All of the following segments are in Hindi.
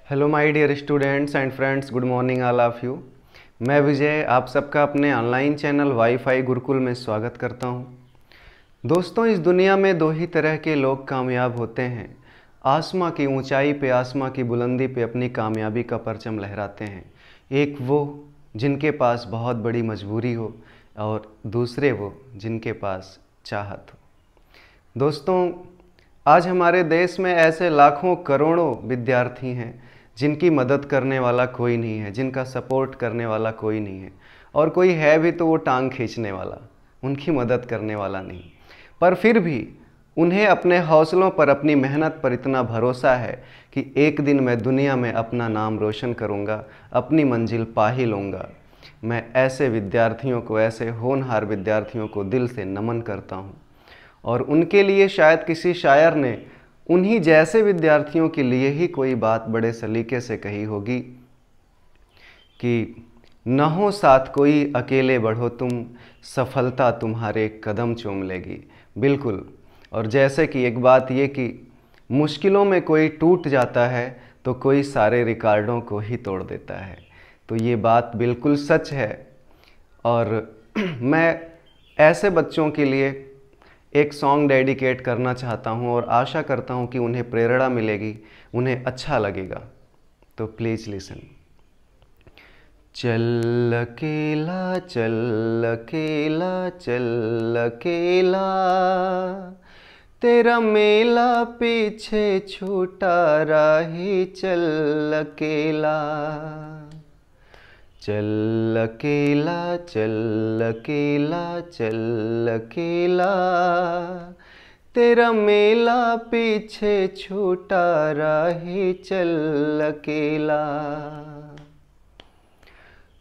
Hello my dear students and friends, good morning all of you. मैं विजय आप सबका अपने ऑनलाइन चैनल वाईफाई गुरुकुल में स्वागत करता हूं। दोस्तों, इस दुनिया में दो ही तरह के लोग कामयाब होते हैं। आसमां की ऊंचाई पे, आसमां की बुलंदी पे अपनी कामयाबी का परचम लहराते हैं। एक वो जिनके पास बहुत बड़ी मजबूरी हो और दूसरे वो जिनके पास चाहत हो। दोस्तों, आज हमारे देश में ऐसे लाखों करोड़ों विद्यार्थी हैं जिनकी मदद करने वाला कोई नहीं है, जिनका सपोर्ट करने वाला कोई नहीं है, और कोई है भी तो वो टांग खींचने वाला, उनकी मदद करने वाला नहीं। पर फिर भी उन्हें अपने हौसलों पर, अपनी मेहनत पर इतना भरोसा है कि एक दिन मैं दुनिया में अपना नाम रोशन करूंगा, अपनी मंजिल पा ही लूँगा। मैं ऐसे विद्यार्थियों को, ऐसे होनहार विद्यार्थियों को दिल से नमन करता हूँ। और उनके लिए शायद किसी शायर ने उन्हीं जैसे विद्यार्थियों के लिए ही कोई बात बड़े सलीके से कही होगी कि न हो साथ कोई, अकेले बढ़ो तुम, सफलता तुम्हारे कदम चूम लेगी। बिल्कुल। और जैसे कि एक बात ये कि मुश्किलों में कोई टूट जाता है तो कोई सारे रिकॉर्डों को ही तोड़ देता है। तो ये बात बिल्कुल सच है। और मैं ऐसे बच्चों के लिए एक सॉन्ग डेडिकेट करना चाहता हूँ और आशा करता हूँ कि उन्हें प्रेरणा मिलेगी, उन्हें अच्छा लगेगा। तो प्लीज़ लिसन। चल अकेला, चल अकेला, चल अकेला, तेरा मेला पीछे छूटा राही, चल अकेला। चल अकेला, चल अकेला, चल अकेला, तेरा मेला पीछे छूटा राही, चल अकेला।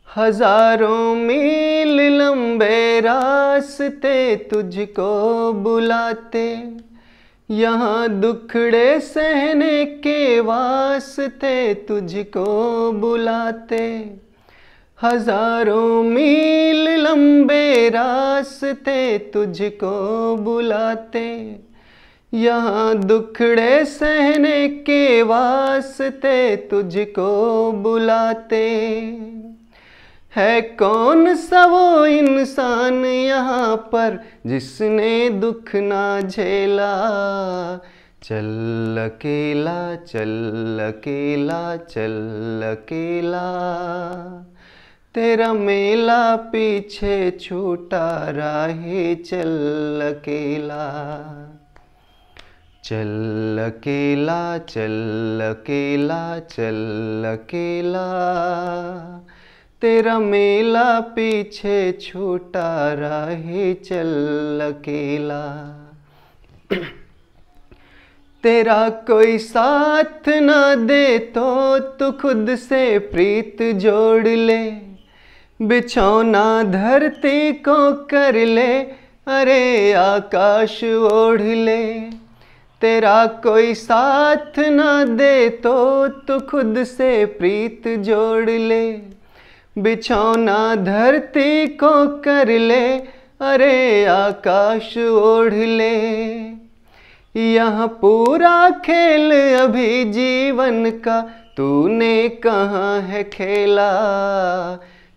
हजारों मील लंबे रास्ते तुझको बुलाते, यहाँ दुखड़े सहने के वास्ते तुझको बुलाते। हजारों मील लंबे रास्ते तुझको बुलाते, यहाँ दुखड़े सहने के वास्ते तुझको बुलाते। है कौन सा वो इंसान यहाँ पर जिसने दुख ना झेला। चल अकेला, चल अकेला, चल अकेला, तेरा मेला पीछे छूटा राही, चल अकेला। चल अकेला, चल अकेला, चल अकेला, तेरा मेला पीछे छूटा राही, चल अकेला। तेरा कोई साथ ना दे तो तू खुद से प्रीत जोड़ ले, बिछौना धरती को कर ले, अरे आकाश ओढ़ ले। तेरा कोई साथ ना दे तो तू खुद से प्रीत जोड़ ले, बिछौना धरती को कर ले, अरे आकाश ओढ़ ले। यहाँ पूरा खेल अभी जीवन का तूने कहाँ है खेला।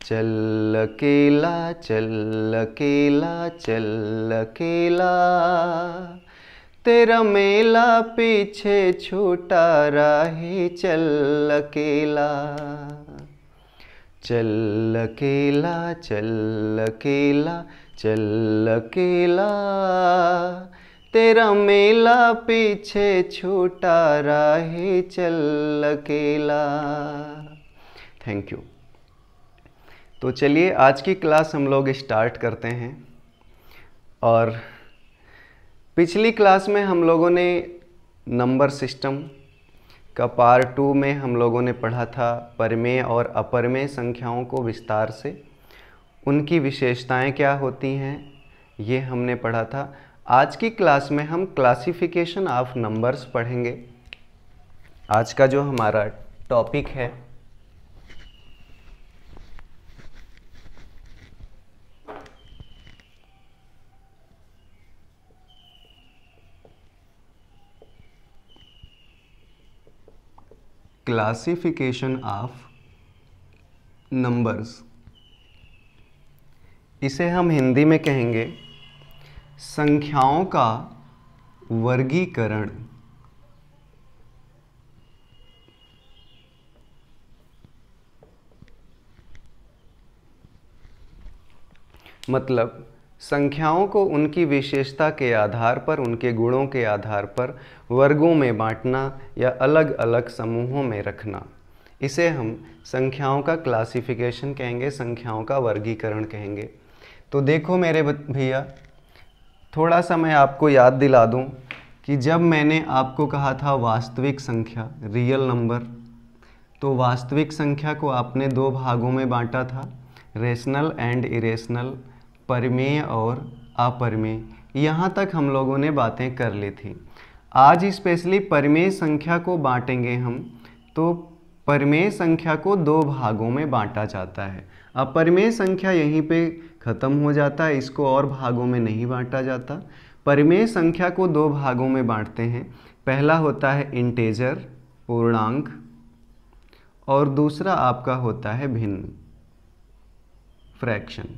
चल अकेला, चल अकेला, चल अकेला, तेरा मेला पीछे छूटा राही, चल अकेला। चल अकेला, चल अकेला, चल अकेला, तेरा मेला पीछे छूटा राही, चल अकेला। Thank you. तो चलिए आज की क्लास हम लोग स्टार्ट करते हैं। और पिछली क्लास में हम लोगों ने नंबर सिस्टम का पार्ट 2 में हम लोगों ने पढ़ा था परिमेय और अपरिमेय संख्याओं को विस्तार से, उनकी विशेषताएं क्या होती हैं ये हमने पढ़ा था। आज की क्लास में हम क्लासिफिकेशन ऑफ नंबर्स पढ़ेंगे। आज का जो हमारा टॉपिक है क्लासिफिकेशन ऑफ नंबर्स, इसे हम हिंदी में कहेंगे संख्याओं का वर्गीकरण। मतलब संख्याओं को उनकी विशेषता के आधार पर, उनके गुणों के आधार पर वर्गों में बांटना या अलग अलग समूहों में रखना, इसे हम संख्याओं का क्लासिफिकेशन कहेंगे, संख्याओं का वर्गीकरण कहेंगे। तो देखो मेरे भैया, थोड़ा सा मैं आपको याद दिला दूं कि जब मैंने आपको कहा था वास्तविक संख्या, रियल नंबर, तो वास्तविक संख्या को आपने दो भागों में बांटा था, रेशनल एंड इरेशनल, परिमेय और अपरिमेय। यहाँ तक हम लोगों ने बातें कर ली थी। आज स्पेशली परिमेय संख्या को बांटेंगे हम। तो परिमेय संख्या को दो भागों में बांटा जाता है। अपरिमेय संख्या यहीं पे ख़त्म हो जाता है, इसको और भागों में नहीं बांटा जाता। परिमेय संख्या को दो भागों में बांटते हैं। पहला होता है इंटेजर, पूर्णांक, और दूसरा आपका होता है भिन्न, फ्रैक्शन।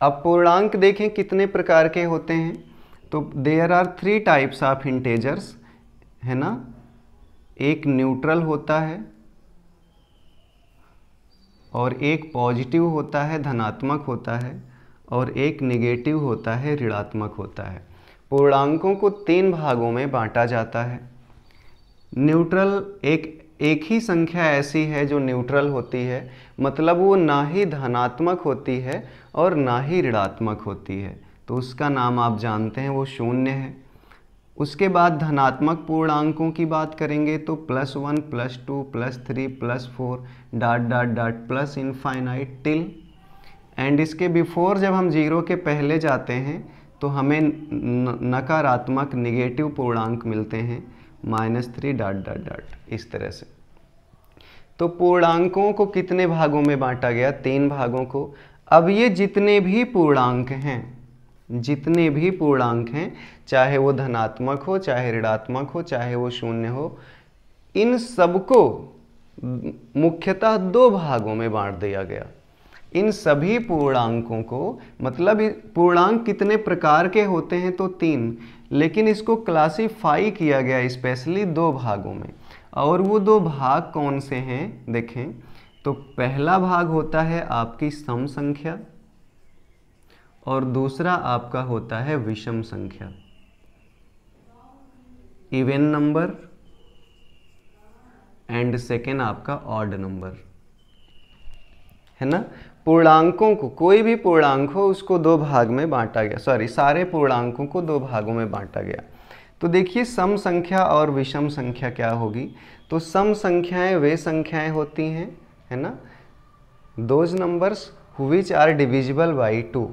अब पूर्णांक देखें कितने प्रकार के होते हैं। तो there are 3 types of integers, है ना। एक न्यूट्रल होता है और एक पॉजिटिव होता है, धनात्मक होता है, और एक नेगेटिव होता है, ऋणात्मक होता है। पूर्णांकों को 3 भागों में बांटा जाता है। न्यूट्रल, एक ही संख्या ऐसी है जो न्यूट्रल होती है, मतलब वो ना ही धनात्मक होती है और ना ही ऋणात्मक होती है, तो उसका नाम आप जानते हैं, वो शून्य है। उसके बाद धनात्मक पूर्णांकों की बात करेंगे तो +1, +2, +3, +4 dot dot dot plus infinite till. And इसके बिफोर जब हम जीरो के पहले जाते हैं तो हमें नकारात्मक निगेटिव पूर्णांक मिलते हैं, -3 डॉट डॉट डॉट, इस तरह से। तो पूर्णांकों को कितने भागों में बांटा गया? 3 भागों को। अब ये जितने भी पूर्णांक हैं, चाहे वो धनात्मक हो, चाहे ऋणात्मक हो, चाहे वो शून्य हो, इन सबको मुख्यतः 2 भागों में बांट दिया गया। इन सभी पूर्णांकों को, मतलब पूर्णांक कितने प्रकार के होते हैं? तो 3, लेकिन इसको क्लासिफाई किया गया स्पेशली 2 भागों में। और वो 2 भाग कौन से हैं देखें। तो पहला भाग होता है आपकी सम संख्या और दूसरा आपका होता है विषम संख्या, इवन नंबर, एंड सेकेंड आपका ऑड नंबर, है ना। पूर्णांकों को, कोई भी पूर्णांक हो उसको 2 भाग में बांटा गया, सारे पूर्णांकों को 2 भागों में बांटा गया। तो देखिए सम संख्या और विषम संख्या क्या होगी। तो सम संख्याएं वे संख्याएं होती हैं, है ना, those numbers which are divisible by 2,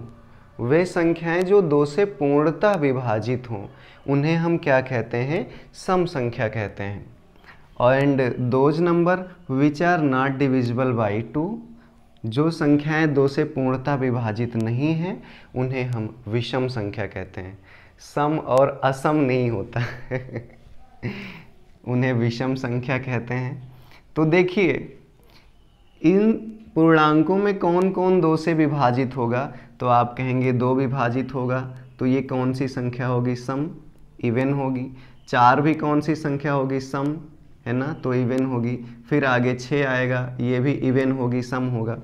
वे संख्याएं जो 2 से पूर्णतः विभाजित हों, उन्हें हम क्या कहते हैं? सम संख्या कहते हैं। And those number which are not divisible by 2, जो संख्याएं 2 से पूर्णतः विभाजित नहीं हैं, उन्हें हम विषम संख्या कहते हैं। सम और असम नहीं होता उन्हें विषम संख्या कहते हैं। तो देखिए इन पूर्णांकों में कौन कौन 2 से विभाजित होगा, तो आप कहेंगे 2 विभाजित होगा, तो ये कौन सी संख्या होगी? सम, इवन होगी। 4 भी कौन सी संख्या होगी? सम, है ना, तो इवन होगी। फिर आगे 6 आएगा, ये भी इवन होगी, सम होगा।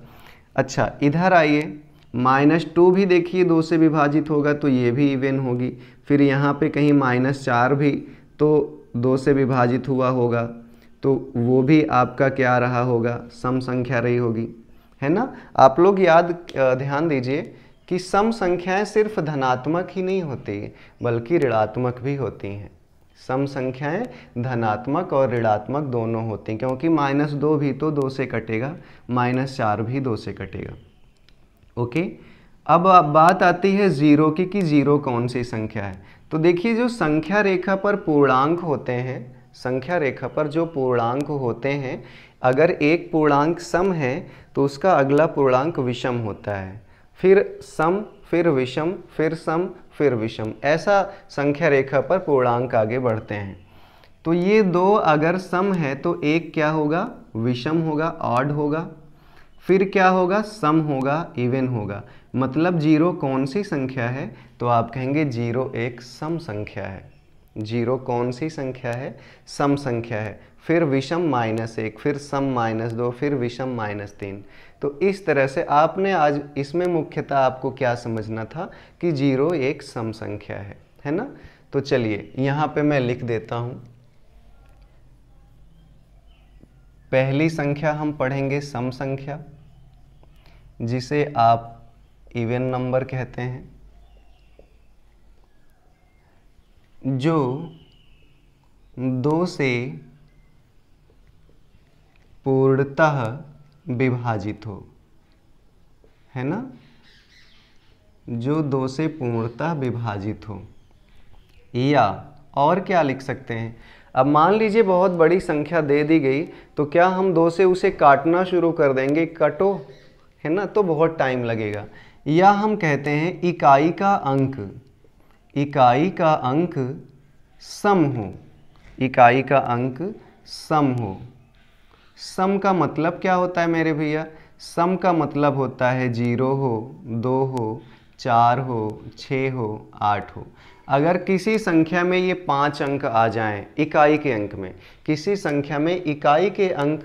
अच्छा इधर आइए, -2 भी देखिए 2 से विभाजित होगा, तो ये भी इवन होगी। फिर यहाँ पे कहीं -4 भी तो 2 से विभाजित हुआ होगा, तो वो भी आपका क्या रहा होगा? सम संख्या रही होगी, है ना। आप लोग ध्यान दीजिए कि सम संख्याएं सिर्फ धनात्मक ही नहीं होती बल्कि ऋणात्मक भी होती हैं। सम संख्याएं धनात्मक और ऋणात्मक दोनों होती हैं, क्योंकि -2 भी तो 2 से कटेगा, -4 भी 2 से कटेगा। ओके, अब बात आती है जीरो की कि जीरो कौन सी संख्या है। तो देखिए जो संख्या रेखा पर पूर्णांक होते हैं, संख्या रेखा पर जो पूर्णांक होते हैं, अगर एक पूर्णांक सम है तो उसका अगला पूर्णांक विषम होता है, फिर सम, फिर विषम, फिर सम, फिर विषम, ऐसा संख्या रेखा पर पूर्णांक आगे बढ़ते हैं। तो ये दो अगर सम है तो एक क्या होगा, विषम होगा, ऑड होगा। फिर क्या होगा, सम होगा, इवन होगा। मतलब जीरो कौन सी संख्या है, तो आप कहेंगे जीरो एक सम संख्या है। जीरो कौन सी संख्या है, सम संख्या है। फिर विषम -1, फिर सम -2, फिर विषम -3। तो इस तरह से आपने आज इसमें मुख्यतः आपको क्या समझना था कि जीरो एक सम संख्या है ना। तो चलिए यहाँ पे मैं लिख देता हूँ। पहली संख्या हम पढ़ेंगे सम संख्या, जिसे आप इवन नंबर कहते हैं, जो 2 से पूर्णतः विभाजित हो, है ना, जो 2 से पूर्णतः विभाजित हो। या और क्या लिख सकते हैं, अब मान लीजिए बहुत बड़ी संख्या दे दी गई, तो क्या हम 2 से उसे काटना शुरू कर देंगे, कटो, है ना, तो बहुत टाइम लगेगा। या हम कहते हैं इकाई का अंक, इकाई का अंक सम हो, इकाई का अंक सम हो। सम का मतलब क्या होता है मेरे भैया, सम का मतलब होता है 0 हो, 2 हो, 4 हो, 6 हो, 8 हो। अगर किसी संख्या में ये 5 अंक आ जाएं, इकाई के अंक में किसी संख्या में इकाई के अंक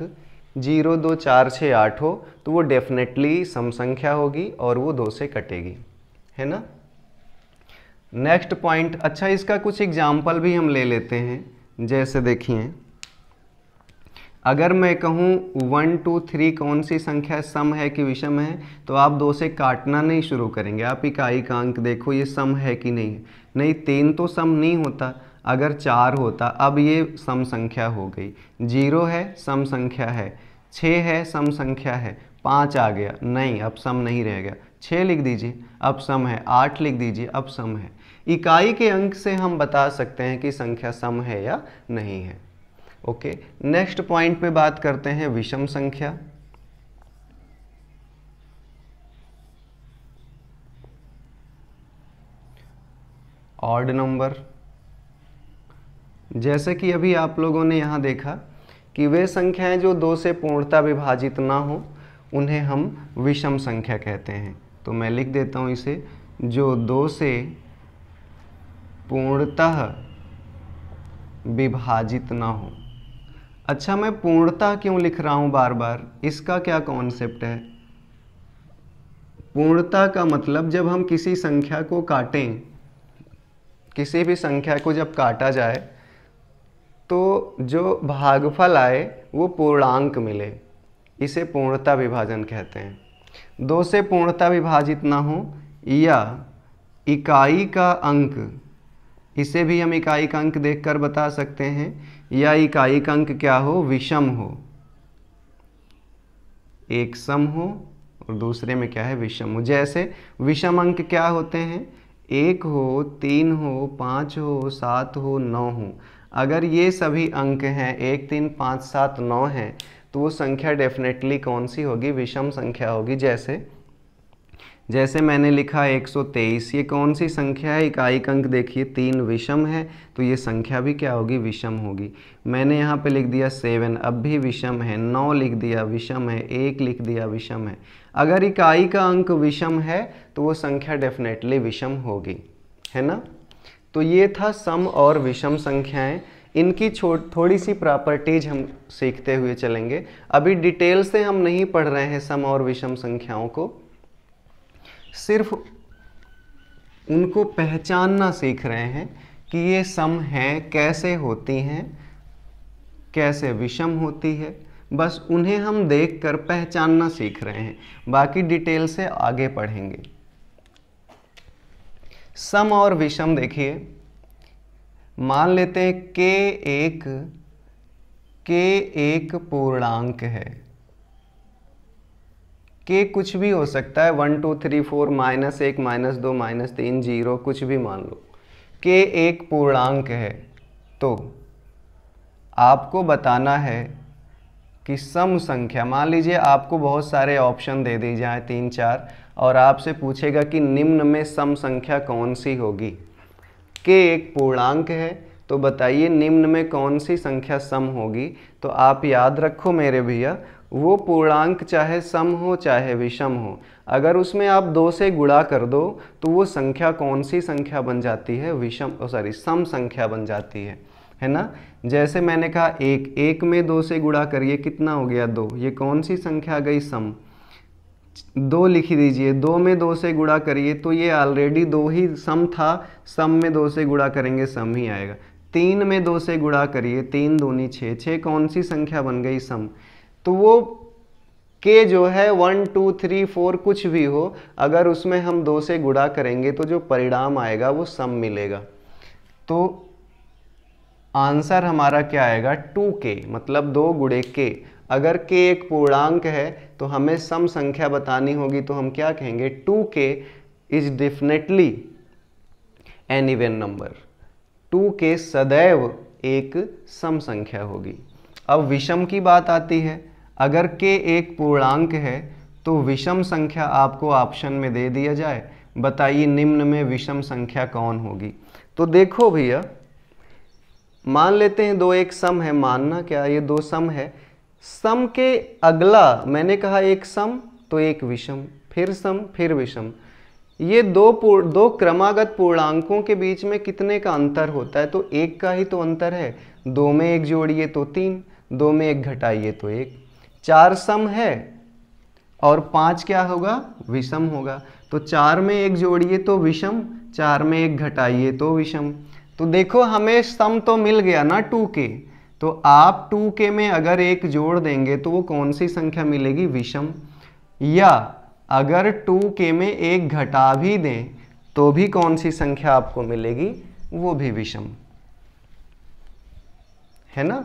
0, 2, 4, 6, 8 हो, तो वो डेफिनेटली सम संख्या होगी और वो 2 से कटेगी, है ना। नेक्स्ट पॉइंट, अच्छा इसका कुछ एग्जाम्पल भी हम ले लेते हैं। जैसे देखिए, अगर मैं कहूँ 1, 2, 3 कौन सी संख्या सम है कि विषम है, तो आप 2 से काटना नहीं शुरू करेंगे, आप इकाई का अंक देखो ये सम है कि नहीं है। नहीं, 3 तो सम नहीं होता, अगर 4 होता, अब ये सम संख्या हो गई। 0 है, सम संख्या है। 6 है, सम संख्या है। 5 आ गया, नहीं, अब सम नहीं रह गया। 6 लिख दीजिए, अब सम है। 8 लिख दीजिए, अब सम है। इकाई के अंक से हम बता सकते हैं कि संख्या सम है या नहीं है। ओके, नेक्स्ट पॉइंट पे बात करते हैं विषम संख्या। ऑड नंबर, जैसे कि अभी आप लोगों ने यहाँ देखा कि वे संख्याएं जो 2 से पूर्णतः विभाजित ना हो, उन्हें हम विषम संख्या कहते हैं। तो मैं लिख देता हूँ इसे, जो 2 से पूर्णतः विभाजित ना हो। अच्छा, मैं पूर्णतः क्यों लिख रहा हूँ बार बार, इसका क्या कॉन्सेप्ट है। पूर्णतः का मतलब जब हम किसी संख्या को काटें, किसी भी संख्या को जब काटा जाए तो जो भागफल आए वो पूर्णांक मिले, इसे पूर्णतः विभाजन कहते हैं। 2 से पूर्णतः विभाजित ना हो, या इकाई का अंक, इसे भी हम इकाई का अंक देखकर बता सकते हैं, या इकाई का अंक क्या हो, विषम हो। एक सम हो और दूसरे में क्या है, विषम हो। जैसे विषम अंक क्या होते हैं, 1 हो, 3 हो, 5 हो, 7 हो, 9 हो। अगर ये सभी अंक हैं, 1, 3, 5, 7, 9 हैं, तो वो संख्या डेफिनेटली कौन सी होगी, विषम संख्या होगी। जैसे मैंने लिखा 123, ये कौन सी संख्या है, इकाई का अंक देखिए 3 विषम है, तो ये संख्या भी क्या होगी, विषम होगी। मैंने यहाँ पे लिख दिया 7, अब भी विषम है। 9 लिख दिया, विषम है। 1 लिख दिया, विषम है। अगर इकाई का अंक विषम है तो वो संख्या डेफिनेटली विषम होगी, है ना। तो ये था सम और विषम संख्याएं। इनकी थोड़ी सी प्रॉपर्टीज हम सीखते हुए चलेंगे। अभी डिटेल से हम नहीं पढ़ रहे हैं सम और विषम संख्याओं को, सिर्फ उनको पहचानना सीख रहे हैं कि ये सम हैं, कैसे होती हैं, कैसे विषम होती है, बस उन्हें हम देखकर पहचानना सीख रहे हैं। बाकी डिटेल से आगे पढ़ेंगे। सम और विषम देखिए, मान लेते हैं के एक पूर्णांक है। के कुछ भी हो सकता है, 1, 2, 3, 4, -1, -2, -3, 0, कुछ भी मान लो। के एक पूर्णांक है, तो आपको बताना है कि सम संख्या, मान लीजिए आपको बहुत सारे ऑप्शन दे दी जाए 3, 4, और आपसे पूछेगा कि निम्न में सम संख्या कौन सी होगी। के एक पूर्णांक है, तो बताइए निम्न में कौन सी संख्या सम होगी। तो आप याद रखो मेरे भैया, वो पूर्णांक चाहे सम हो चाहे विषम हो, अगर उसमें आप 2 से गुणा कर दो तो वो संख्या कौन सी संख्या बन जाती है, सम संख्या बन जाती है ना। जैसे मैंने कहा एक में 2 से गुणा करिए, कितना हो गया 2, ये कौन सी संख्या आ गई, सम। 2 लिख दीजिए, 2 में 2 से गुणा करिए तो ये ऑलरेडी 2 ही सम था, सम में 2 से गुणा करेंगे सम ही आएगा। 3 में 2 से गुणा करिए, 3 दूनी 6, 6 कौन सी संख्या बन गई, सम। तो वो के जो है 1 2 3 4 कुछ भी हो, अगर उसमें हम 2 से गुणा करेंगे तो जो परिणाम आएगा वो सम मिलेगा। तो आंसर हमारा क्या आएगा, 2k, मतलब 2 गुणे के। अगर k एक पूर्णांक है तो हमें सम संख्या बतानी होगी, तो हम क्या कहेंगे, 2k is definitely an even number. 2k सदैव एक सम संख्या होगी। अब विषम की बात आती है, अगर k एक पूर्णांक है तो विषम संख्या आपको ऑप्शन में दे दिया जाए, बताइए निम्न में विषम संख्या कौन होगी। तो देखो भैया, मान लेते हैं 2 एक सम है, मानना क्या, ये 2 सम है। सम के अगला मैंने कहा एक सम तो एक विषम, फिर सम फिर विषम। ये दो क्रमागत पूर्णांकों के बीच में कितने का अंतर होता है, तो 1 का ही तो अंतर है। 2 में 1 जोड़िए तो 3, 2 में 1 घटाइए तो 1। 4 सम है और 5 क्या होगा, विषम होगा। तो 4 में 1 जोड़िए तो विषम, 4 में 1 घटाइए तो विषम। तो देखो हमें सम तो मिल गया ना 2k, तो आप 2k में अगर 1 जोड़ देंगे तो वो कौन सी संख्या मिलेगी, विषम। या अगर 2k में 1 घटा भी दें तो भी कौन सी संख्या आपको मिलेगी, वो भी विषम, है ना।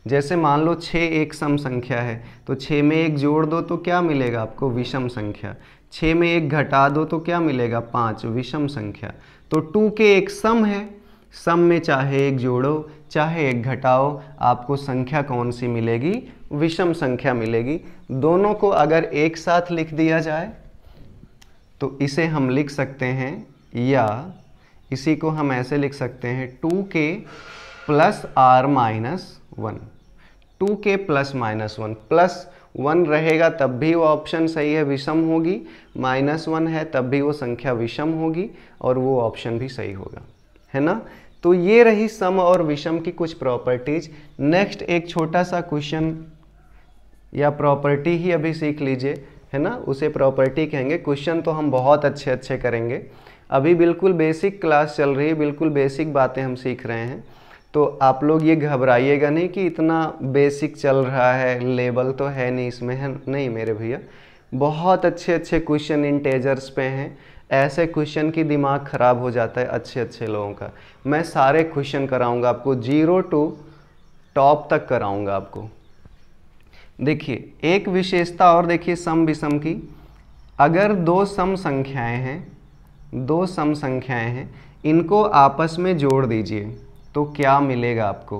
जैसे मान लो 6 एक सम संख्या है, तो 6 में 1 जोड़ दो तो क्या मिलेगा आपको, विषम संख्या। 6 में 1 घटा दो तो क्या मिलेगा, 5, विषम संख्या। तो 2k एक सम है, सम में चाहे 1 जोड़ो चाहे 1 घटाओ, आपको संख्या कौन सी मिलेगी, विषम संख्या मिलेगी। दोनों को अगर एक साथ लिख दिया जाए तो इसे हम लिख सकते हैं, या इसी को हम ऐसे लिख सकते हैं, 2k plus r minus 1। 2k plus minus 1, plus 1 रहेगा तब भी वो ऑप्शन सही है, विषम होगी। माइनस 1 है तब भी वो संख्या विषम होगी, और वो ऑप्शन भी सही होगा, है ना। तो ये रही सम और विषम की कुछ प्रॉपर्टीज। नेक्स्ट एक छोटा सा क्वेश्चन या प्रॉपर्टी ही अभी सीख लीजिए, है ना, उसे प्रॉपर्टी कहेंगे। क्वेश्चन तो हम बहुत अच्छे अच्छे करेंगे, अभी बिल्कुल बेसिक क्लास चल रही है, बिल्कुल बेसिक बातें हम सीख रहे हैं। तो आप लोग ये घबराइएगा नहीं कि इतना बेसिक चल रहा है, लेवल तो है नहीं इसमें, है नहीं मेरे भैया। बहुत अच्छे अच्छे क्वेश्चन इंटेजर्स पे हैं, ऐसे क्वेश्चन की दिमाग ख़राब हो जाता है अच्छे अच्छे लोगों का। मैं सारे क्वेश्चन कराऊंगा आपको, 0 टू टॉप तक कराऊंगा आपको। देखिए एक विशेषता और देखिए सम विषम की, अगर 2 सम संख्याएं हैं, 2 सम संख्याएं हैं, इनको आपस में जोड़ दीजिए तो क्या मिलेगा आपको,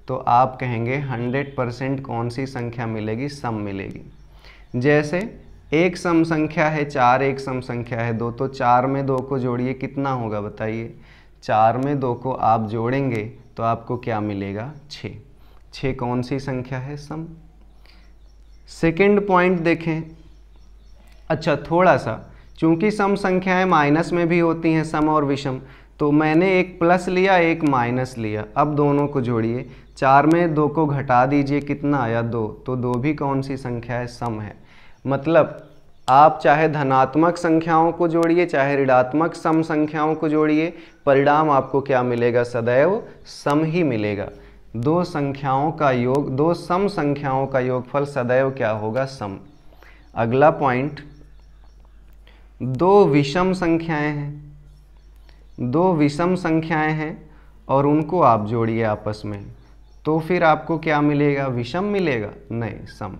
तो आप कहेंगे 100% कौन सी संख्या मिलेगी, सम मिलेगी। जैसे एक सम संख्या है 4, एक सम संख्या है 2, तो 4 में 2 को जोड़िए, कितना होगा बताइए। 4 में 2 को आप जोड़ेंगे तो आपको क्या मिलेगा, 6। 6 कौन सी संख्या है, सम। सेकंड पॉइंट देखें, अच्छा थोड़ा सा, चूंकि सम संख्याएं माइनस में भी होती हैं, सम और विषम, तो मैंने एक प्लस लिया एक माइनस लिया। अब दोनों को जोड़िए, 4 में 2 को घटा दीजिए, कितना आया 2, तो 2 भी कौन सी संख्या है, सम है। मतलब आप चाहे धनात्मक संख्याओं को जोड़िए चाहे ऋणात्मक सम संख्याओं को जोड़िए, परिणाम आपको क्या मिलेगा, सदैव सम ही मिलेगा। 2 संख्याओं का योग, 2 सम संख्याओं का योगफल सदैव क्या होगा, सम। अगला पॉइंट, 2 विषम संख्याएं हैं, 2 विषम संख्याएं हैं और उनको आप जोड़िए आपस में, तो फिर आपको क्या मिलेगा, विषम मिलेगा, नहीं सम।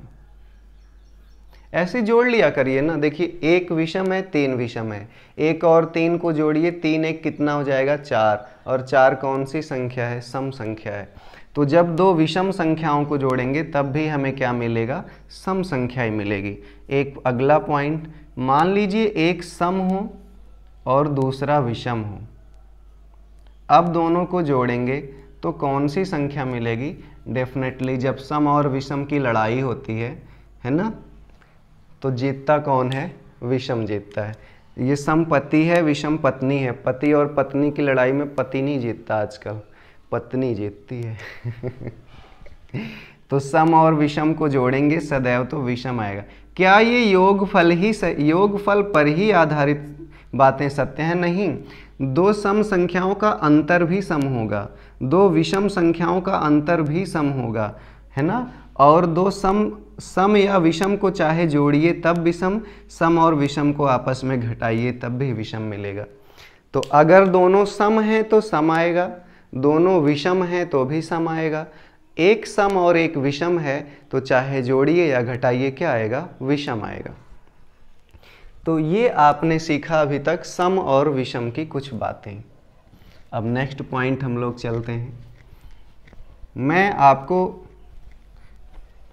ऐसे जोड़ लिया करिए ना। देखिए 1 विषम है 3 विषम है, 1 और 3 को जोड़िए, 3 1 कितना हो जाएगा, 4, और 4 कौन सी संख्या है, सम संख्या है। तो जब 2 विषम संख्याओं को जोड़ेंगे तब भी हमें क्या मिलेगा, सम संख्या ही मिलेगी। एक अगला पॉइंट, मान लीजिए एक सम हो और दूसरा विषम हो, अब दोनों को जोड़ेंगे तो कौन सी संख्या मिलेगी? डेफिनेटली जब सम और विषम की लड़ाई होती है ना, तो जीतता कौन है? विषम जीतता है। ये सम पति है, विषम पत्नी है। पति और पत्नी की लड़ाई में पति नहीं जीतता आजकल, पत्नी जीतती है। तो सम और विषम को जोड़ेंगे सदैव तो विषम आएगा। क्या ये योगफल पर ही आधारित बातें सत्य हैं? नहीं, दो सम संख्याओं का अंतर भी सम होगा, दो विषम संख्याओं का अंतर भी सम होगा, है ना। और दो सम या विषम को चाहे जोड़िए तब विषम, सम और विषम को आपस में घटाइए तब भी विषम मिलेगा। तो अगर दोनों सम हैं तो सम आएगा, दोनों विषम हैं तो भी सम आएगा। एक सम और एक विषम है तो चाहे जोड़िए या घटाइए क्या आएगा? विषम आएगा। तो ये आपने सीखा अभी तक सम और विषम की कुछ बातें। अब नेक्स्ट पॉइंट हम लोग चलते हैं। मैं आपको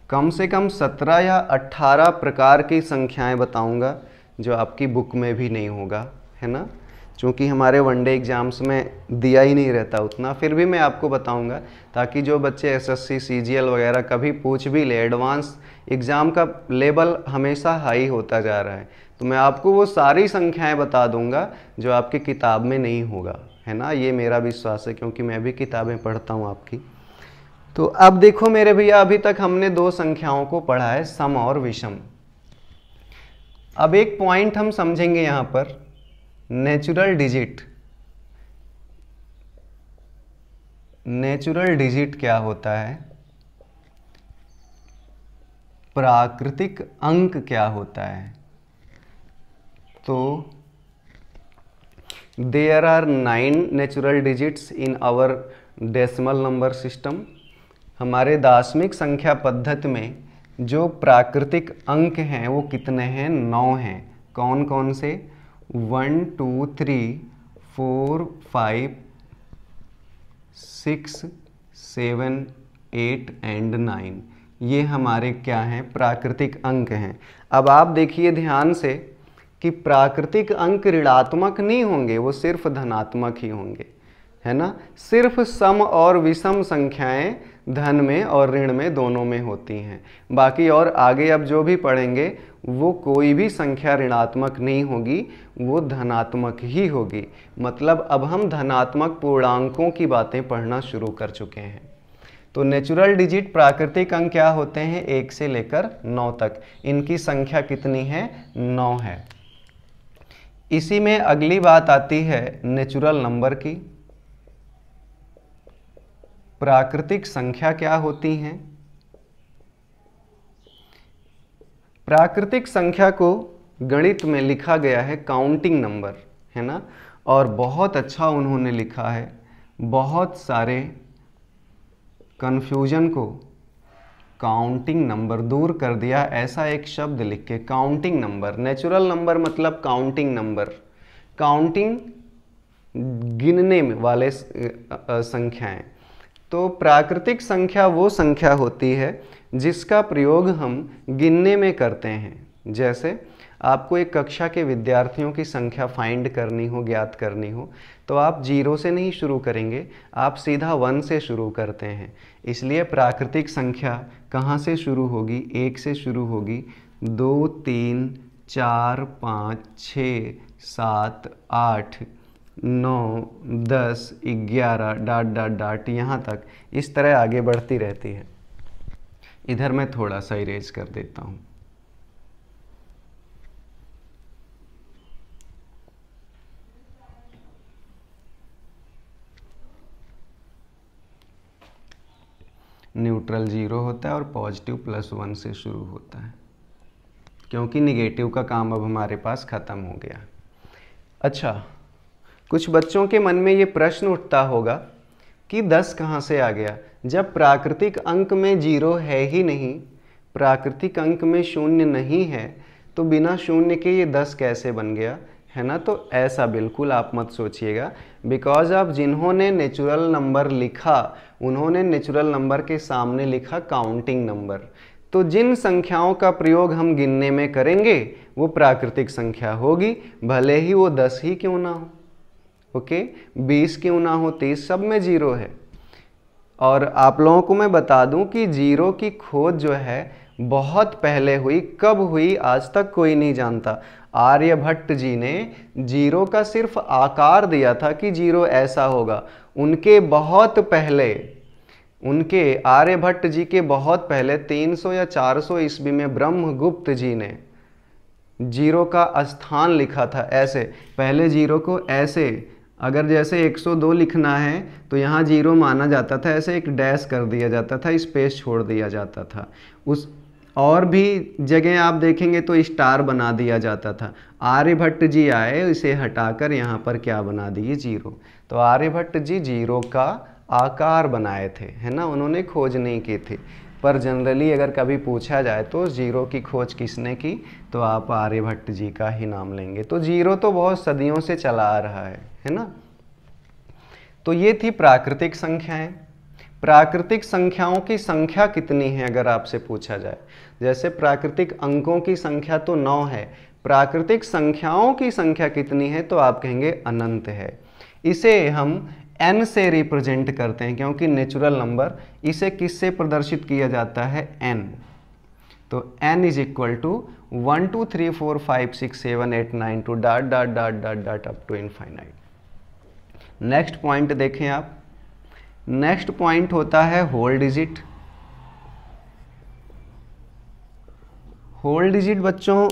कम से कम 17 या 18 प्रकार की संख्याएं बताऊंगा जो आपकी बुक में भी नहीं होगा, है ना, क्योंकि हमारे वनडे एग्ज़ाम्स में दिया ही नहीं रहता उतना। फिर भी मैं आपको बताऊंगा ताकि जो बच्चे एसएससी सीजीएल वगैरह कभी पूछ भी ले, एडवांस एग्ज़ाम का लेवल हमेशा हाई होता जा रहा है, तो मैं आपको वो सारी संख्याएं बता दूंगा जो आपकी किताब में नहीं होगा, है ना। ये मेरा विश्वास है क्योंकि मैं भी किताबें पढ़ता हूँ आपकी। तो अब देखो मेरे भैया, अभी तक हमने दो संख्याओं को पढ़ा है, सम और विषम। अब एक पॉइंट हम समझेंगे यहाँ पर, नेचुरल डिजिट। नेचुरल डिजिट क्या होता है? प्राकृतिक अंक क्या होता है? तो there are 9 natural digits in our decimal number system. हमारे दार्शनिक संख्या पद्धति में जो प्राकृतिक अंक हैं वो कितने हैं? 9 हैं। कौन कौन से? 1 2 3 4 5 6 7 8 एंड 9, ये हमारे क्या हैं? प्राकृतिक अंक हैं। अब आप देखिए ध्यान से कि प्राकृतिक अंक ऋणात्मक नहीं होंगे, वो सिर्फ धनात्मक ही होंगे, है ना। सिर्फ सम और विषम संख्याएं धन में और ऋण में दोनों में होती हैं। बाकी और आगे अब जो भी पढ़ेंगे वो कोई भी संख्या ऋणात्मक नहीं होगी, वो धनात्मक ही होगी। मतलब अब हम धनात्मक पूर्णांकों की बातें पढ़ना शुरू कर चुके हैं। तो नेचुरल डिजिट प्राकृतिक अंक क्या होते हैं? 1 से लेकर 9 तक। इनकी संख्या कितनी है? 9 है। इसी में अगली बात आती है नेचुरल नंबर की। प्राकृतिक संख्या क्या होती हैं? प्राकृतिक संख्या को गणित में लिखा गया है काउंटिंग नंबर, है ना। और बहुत अच्छा उन्होंने लिखा है, बहुत सारे कन्फ्यूजन को काउंटिंग नंबर दूर कर दिया। ऐसा एक शब्द लिख के, काउंटिंग नंबर। नेचुरल नंबर मतलब काउंटिंग नंबर, काउंटिंग गिनने वाले संख्याएं। तो प्राकृतिक संख्या वो संख्या होती है जिसका प्रयोग हम गिनने में करते हैं। जैसे आपको एक कक्षा के विद्यार्थियों की संख्या फाइंड करनी हो, ज्ञात करनी हो, तो आप 0 से नहीं शुरू करेंगे, आप सीधा 1 से शुरू करते हैं। इसलिए प्राकृतिक संख्या कहाँ से शुरू होगी? 1 से शुरू होगी, 2 3 4 5 6 7 8 9 10 11 डाट डाट डाट यहाँ तक, इस तरह आगे बढ़ती रहती है। इधर मैं थोड़ा सा इरेज कर देता हूँ। न्यूट्रल 0 होता है और पॉजिटिव +1 से शुरू होता है, क्योंकि निगेटिव का काम अब हमारे पास ख़त्म हो गया। अच्छा, कुछ बच्चों के मन में ये प्रश्न उठता होगा कि 10 कहाँ से आ गया, जब प्राकृतिक अंक में 0 है ही नहीं, प्राकृतिक अंक में 0 नहीं है, तो बिना शून्य के ये 10 कैसे बन गया, है ना। तो ऐसा बिल्कुल आप मत सोचिएगा, बिकॉज अब जिन्होंने नेचुरल नंबर लिखा उन्होंने नेचुरल नंबर के सामने लिखा काउंटिंग नंबर। तो जिन संख्याओं का प्रयोग हम गिनने में करेंगे वो प्राकृतिक संख्या होगी, भले ही वो 10 ही क्यों ना हो, ओके, 20 क्यों ना हो, 30, सब में 0 है। और आप लोगों को मैं बता दूं कि जीरो की खोज जो है बहुत पहले हुई। कब हुई आज तक कोई नहीं जानता। आर्यभट्ट जी ने जीरो का सिर्फ आकार दिया था कि जीरो ऐसा होगा। उनके बहुत पहले, उनके आर्यभट्ट जी के बहुत पहले 300 या 400 ईस्वी में ब्रह्मगुप्त जी ने जीरो का स्थान लिखा था ऐसे। पहले जीरो को ऐसे, अगर जैसे 102 लिखना है तो यहाँ जीरो माना जाता था, ऐसे एक डैश कर दिया जाता था, स्पेस छोड़ दिया जाता था। उस और भी जगह आप देखेंगे तो स्टार बना दिया जाता था। आर्यभट्ट जी आए, इसे हटाकर यहाँ पर क्या बना दिए, जीरो। तो आर्यभट्ट जी जीरो का आकार बनाए थे, है ना, उन्होंने खोज नहीं की थी। पर जनरली अगर कभी पूछा जाए तो जीरो की खोज किसने की, तो आप आर्यभट्ट जी का ही नाम लेंगे। तो जीरो तो बहुत सदियों से चला आ रहा है ना। तो ये थी प्राकृतिक संख्याएं। प्राकृतिक संख्याओं की संख्या कितनी है अगर आपसे पूछा जाए, जैसे प्राकृतिक अंकों की संख्या तो 9 है, प्राकृतिक संख्याओं की संख्या कितनी है, तो आप कहेंगे अनंत है। इसे हम n से रिप्रेजेंट करते हैं क्योंकि नेचुरल नंबर। इसे किससे प्रदर्शित किया जाता है, n। तो n is equal to 1 2 3 4 5 6 7 8 9 to dot dot dot dot dot up to infinite. Next point देखें आप। नेक्स्ट पॉइंट होता है होल डिजिट। होल डिजिट बच्चों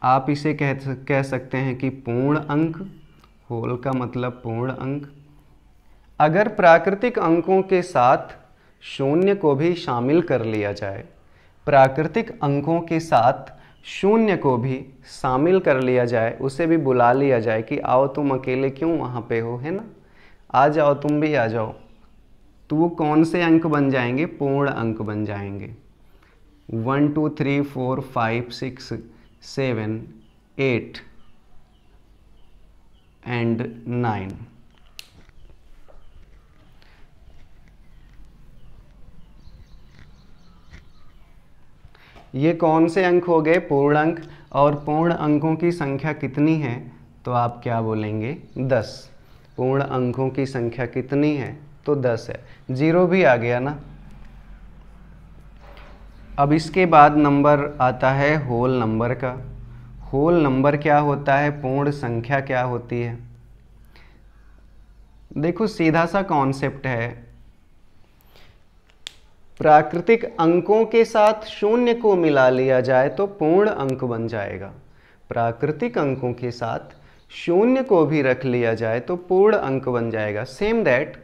आप इसे कह सकते हैं कि पूर्ण अंक। होल का मतलब पूर्ण अंक। अगर प्राकृतिक अंकों के साथ शून्य को भी शामिल कर लिया जाए, प्राकृतिक अंकों के साथ शून्य को भी शामिल कर लिया जाए, उसे भी बुला लिया जाए कि आओ तुम अकेले क्यों वहाँ पे हो, है ना, आ जाओ तुम भी आ जाओ, तो वो कौन से अंक बन जाएंगे, पूर्ण अंक बन जाएंगे। 1 2 3 4 5 6 7 8 एंड 9। ये कौन से अंक हो गए, पूर्ण अंक। और पूर्ण अंकों की संख्या कितनी है, तो आप क्या बोलेंगे, 10। पूर्ण अंकों की संख्या कितनी है, तो 10 है। जीरो भी आ गया ना। अब इसके बाद नंबर आता है होल नंबर का। होल नंबर क्या होता है, पूर्ण संख्या क्या होती है। देखो सीधा सा कॉन्सेप्ट है, प्राकृतिक अंकों के साथ शून्य को मिला लिया जाए तो पूर्ण अंक बन जाएगा। प्राकृतिक अंकों के साथ शून्य को भी रख लिया जाए तो पूर्ण अंक बन जाएगा। सेम दैट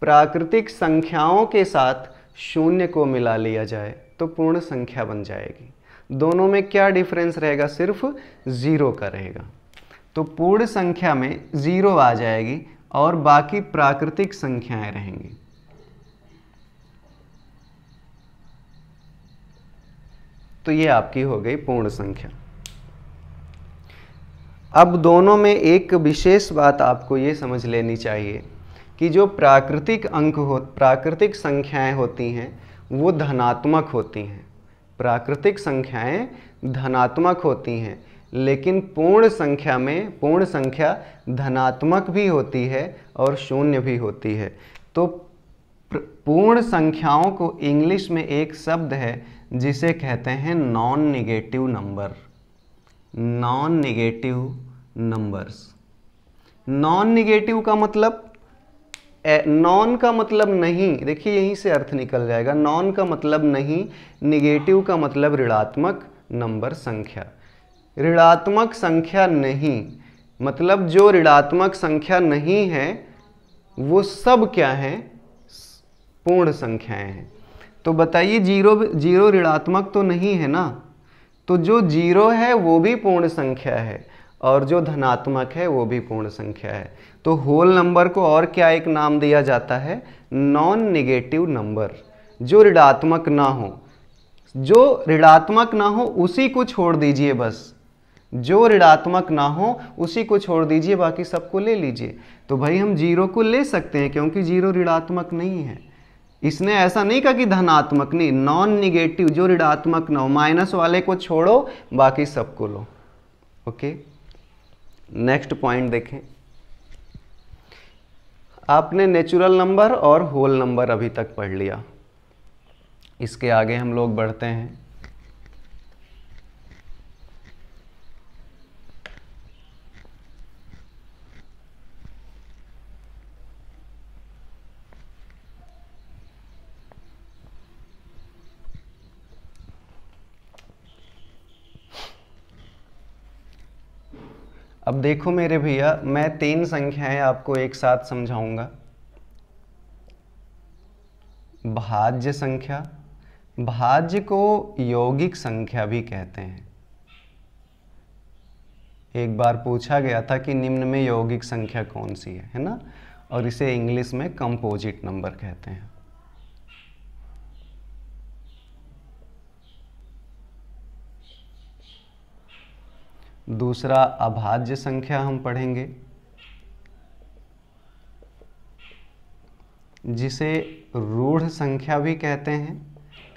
प्राकृतिक संख्याओं के साथ शून्य को मिला लिया जाए तो पूर्ण संख्या बन जाएगी। दोनों में क्या डिफरेंस रहेगा, सिर्फ जीरो का रहेगा। तो पूर्ण संख्या में जीरो आ जाएगी और बाकी प्राकृतिक संख्याएं रहेंगी। तो ये आपकी हो गई पूर्ण संख्या। अब दोनों में एक विशेष बात आपको ये समझ लेनी चाहिए कि जो प्राकृतिक अंक प्राकृतिक संख्याएं होती हैं वो धनात्मक होती हैं। प्राकृतिक संख्याएं धनात्मक होती हैं, लेकिन पूर्ण संख्या में पूर्ण संख्या धनात्मक भी होती है और शून्य भी होती है। तो पूर्ण संख्याओं को इंग्लिश में एक शब्द है जिसे कहते हैं non negative number. Non negative numbers. Non negative का मतलब, नॉन का मतलब नहीं, देखिए यहीं से अर्थ निकल जाएगा। नॉन का मतलब नहीं, नेगेटिव का मतलब ऋणात्मक नंबर संख्या। ऋणात्मक संख्या नहीं मतलब जो ऋणात्मक संख्या नहीं है वो सब क्या है, पूर्ण संख्याएं हैं। तो बताइए जीरो ऋणात्मक तो नहीं है ना, तो जो जीरो है वो भी पूर्ण संख्या है और जो धनात्मक है वो भी पूर्ण संख्या है। तो होल नंबर को और क्या एक नाम दिया जाता है, नॉन नेगेटिव नंबर। जो ऋणात्मक ना हो, जो ऋणात्मक ना हो उसी को छोड़ दीजिए, बस जो ऋणात्मक ना हो उसी को छोड़ दीजिए, बाकी सबको ले लीजिए। तो भाई हम जीरो को ले सकते हैं क्योंकि जीरो ऋणात्मक नहीं है। इसने ऐसा नहीं कहा कि धनात्मक नहीं, नॉन नेगेटिव जो ऋणात्मक ना हो, माइनस वाले को छोड़ो बाकी सबको लो। ओके, नेक्स्ट पॉइंट देखें। आपने नेचुरल नंबर और होल नंबर अभी तक पढ़ लिया। इसके आगे हम लोग बढ़ते हैं। अब देखो मेरे भैया, मैं 3 संख्याएं आपको एक साथ समझाऊंगा। भाज्य संख्या, भाज्य को यौगिक संख्या भी कहते हैं। एक बार पूछा गया था कि निम्न में यौगिक संख्या कौन सी है ना, और इसे इंग्लिश में कंपोजिट नंबर कहते हैं। दूसरा अभाज्य संख्या हम पढ़ेंगे, जिसे रूढ़ संख्या भी कहते हैं।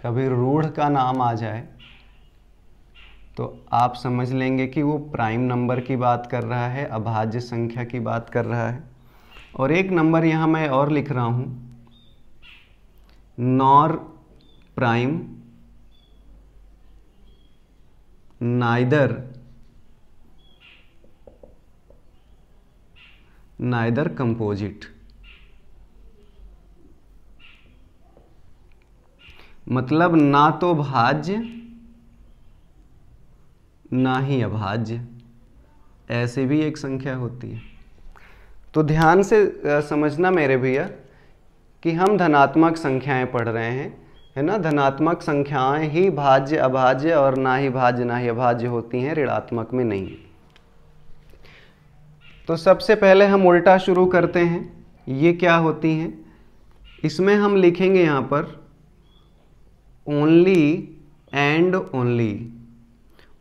कभी रूढ़ का नाम आ जाए तो आप समझ लेंगे कि वो प्राइम नंबर की बात कर रहा है, अभाज्य संख्या की बात कर रहा है। और एक नंबर यहाँ मैं और लिख रहा हूँ, नॉर प्राइम नाइदर कंपोजिट। मतलब ना तो भाज्य ना ही अभाज्य, ऐसे भी एक संख्या होती है। तो ध्यान से समझना मेरे भैया कि हम धनात्मक संख्याएं पढ़ रहे हैं, है ना। धनात्मक संख्याएं ही भाज्य अभाज्य और ना ही भाज्य ना ही अभाज्य होती हैं, ऋणात्मक में नहीं। तो सबसे पहले हम उल्टा शुरू करते हैं। ये क्या होती हैं? इसमें हम लिखेंगे यहाँ पर only and only.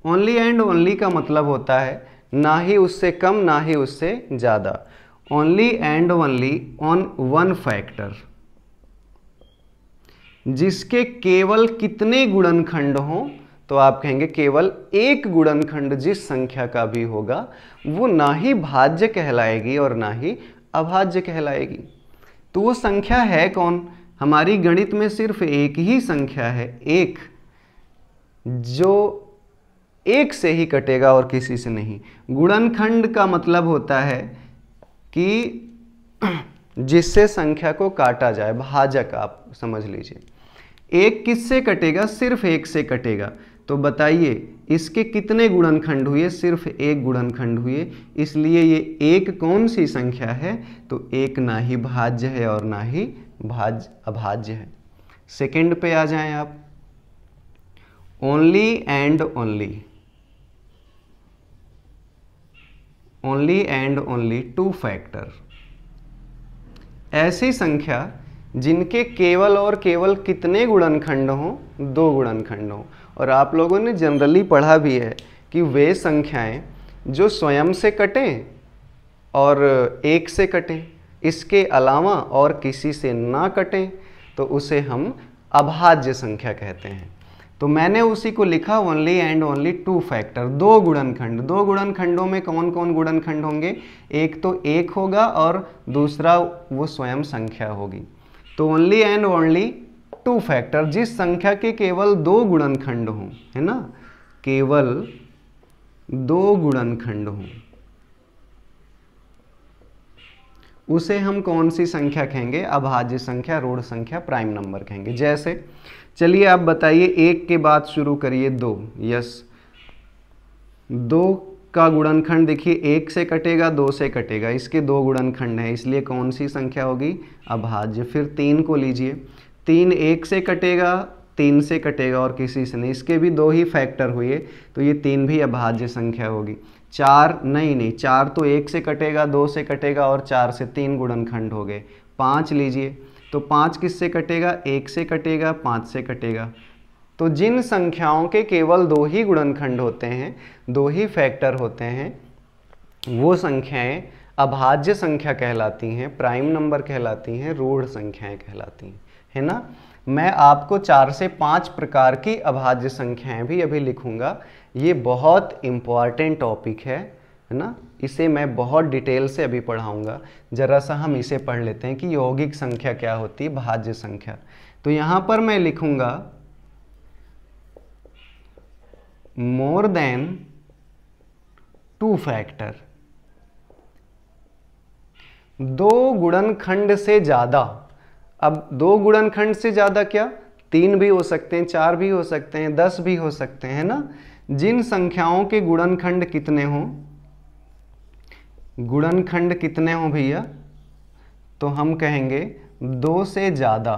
Only and only का मतलब होता है ना ही उससे कम ना ही उससे ज़्यादा। Only and only on one factor, जिसके केवल कितने गुणनखंड हों, तो आप कहेंगे केवल एक गुणनखंड जिस संख्या का भी होगा वो ना ही भाज्य कहलाएगी और ना ही अभाज्य कहलाएगी। तो वो संख्या है कौन? हमारी गणित में सिर्फ एक ही संख्या है, एक, जो एक से ही कटेगा और किसी से नहीं। गुणनखंड का मतलब होता है कि जिससे संख्या को काटा जाए, भाजक आप समझ लीजिए। एक किससे कटेगा? सिर्फ एक से कटेगा। तो बताइए इसके कितने गुणनखंड हुए? सिर्फ एक गुणनखंड हुए, इसलिए ये एक कौन सी संख्या है? तो एक ना ही भाज्य है और ना ही अभाज्य है। सेकंड पे आ जाएं आप, only and only. Only and only two factor, ऐसी संख्या जिनके केवल और केवल कितने गुणनखंड हों? 2 गुणनखंड हों। और आप लोगों ने जनरली पढ़ा भी है कि वे संख्याएं जो स्वयं से कटें और एक से कटें, इसके अलावा और किसी से ना कटें, तो उसे हम अभाज्य संख्या कहते हैं। तो मैंने उसी को लिखा only and only two factor, 2 गुणनखंड। 2 गुणनखंडों में कौन कौन गुणनखंड होंगे? एक तो एक होगा और दूसरा वो स्वयं संख्या होगी। तो only and only two factor, जिस संख्या के केवल 2 गुणनखंड हों, है ना, केवल 2 गुणनखंड हों, उसे हम कौन सी संख्या कहेंगे? अभाज्य संख्या, रूढ़ संख्या, प्राइम नंबर कहेंगे। जैसे चलिए आप बताइए, 1 के बाद शुरू करिए 2। यस, 2 का गुणनखंड देखिए, 1 से कटेगा 2 से कटेगा, इसके 2 गुणनखंड हैं, इसलिए कौन सी संख्या होगी? अभाज्य। फिर 3 को लीजिए, 3 1 से कटेगा 3 से कटेगा और किसी से नहीं, इसके भी 2 ही फैक्टर हुए, तो ये 3 भी अभाज्य संख्या होगी। 4 नहीं, 4 तो 1 से कटेगा 2 से कटेगा और 4 से 3 गुणनखंड हो गए। 5 लीजिए, तो 5 किससे कटेगा? 1 से कटेगा, 5 से कटेगा। तो जिन संख्याओं के केवल 2 ही गुणनखंड होते हैं, 2 ही फैक्टर होते हैं, वो संख्याएं अभाज्य संख्या कहलाती हैं, प्राइम नंबर कहलाती हैं, रूढ़ संख्याएं कहलाती हैं, है ना। मैं आपको 4 से 5 प्रकार की अभाज्य संख्याएं भी अभी लिखूंगा। ये बहुत इम्पॉर्टेंट टॉपिक है, है ना। इसे मैं बहुत डिटेल से अभी पढ़ाऊंगा, जरा सा हम इसे पढ़ लेते हैं कि यौगिक संख्या क्या होती है, भाज्य संख्या। तो यहां पर मैं लिखूंगा मोर देन 2 फैक्टर, 2 गुणनखंड से ज्यादा। अब 2 गुणनखंड से ज्यादा क्या, 3 भी हो सकते हैं, 4 भी हो सकते हैं, 10 भी हो सकते हैं ना। जिन संख्याओं के गुणनखंड कितने हों, गुणनखंड कितने हों भैया, तो हम कहेंगे 2 से ज्यादा।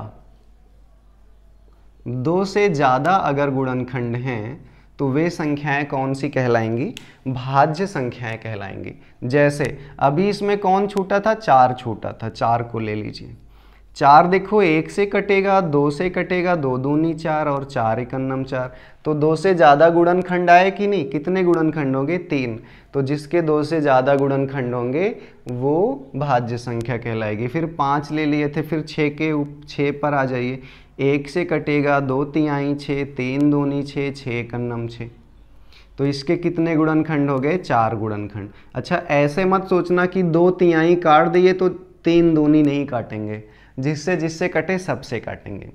2 से ज्यादा अगर गुणनखंड हैं तो वे संख्याएं कौन सी कहलाएंगी, भाज्य संख्याएं कहलाएंगी। जैसे अभी इसमें कौन छूटा था, 4 छूटा था, 4 को ले लीजिए। 4 देखो 1 से कटेगा, 2 से कटेगा, 2 दूनी 4 और 4 एकन्नम 4। तो 2 से ज़्यादा गुणनखंड आए कि नहीं, कितने गुणनखंड होंगे, 3। तो जिसके 2 से ज़्यादा गुणनखंड होंगे वो भाज्य संख्या कहलाएगी। फिर 5 ले लिए थे, फिर 6 पर आ जाइए। 1 से कटेगा, 2 तिहाई 6, 3 दूनी 6, 6 एकन्नम 6। तो इसके कितने गुणनखंड हो गए, 4 गुणनखंड। अच्छा ऐसे मत सोचना कि 2 तिहाई काट दिए तो 3 दूनी नहीं काटेंगे, जिससे जिससे कटे सबसे काटेंगे।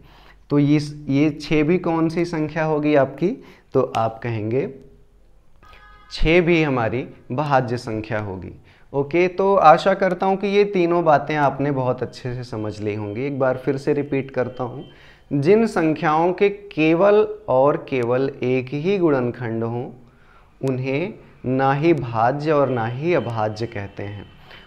तो ये 6 भी कौन सी संख्या होगी आपकी, तो आप कहेंगे 6 भी हमारी भाज्य संख्या होगी। ओके, तो आशा करता हूँ कि ये तीनों बातें आपने बहुत अच्छे से समझ ली होंगी। एक बार फिर से रिपीट करता हूँ, जिन संख्याओं के केवल और केवल एक ही गुणनखंड हों उन्हें ना ही भाज्य और ना ही अभाज्य कहते हैं।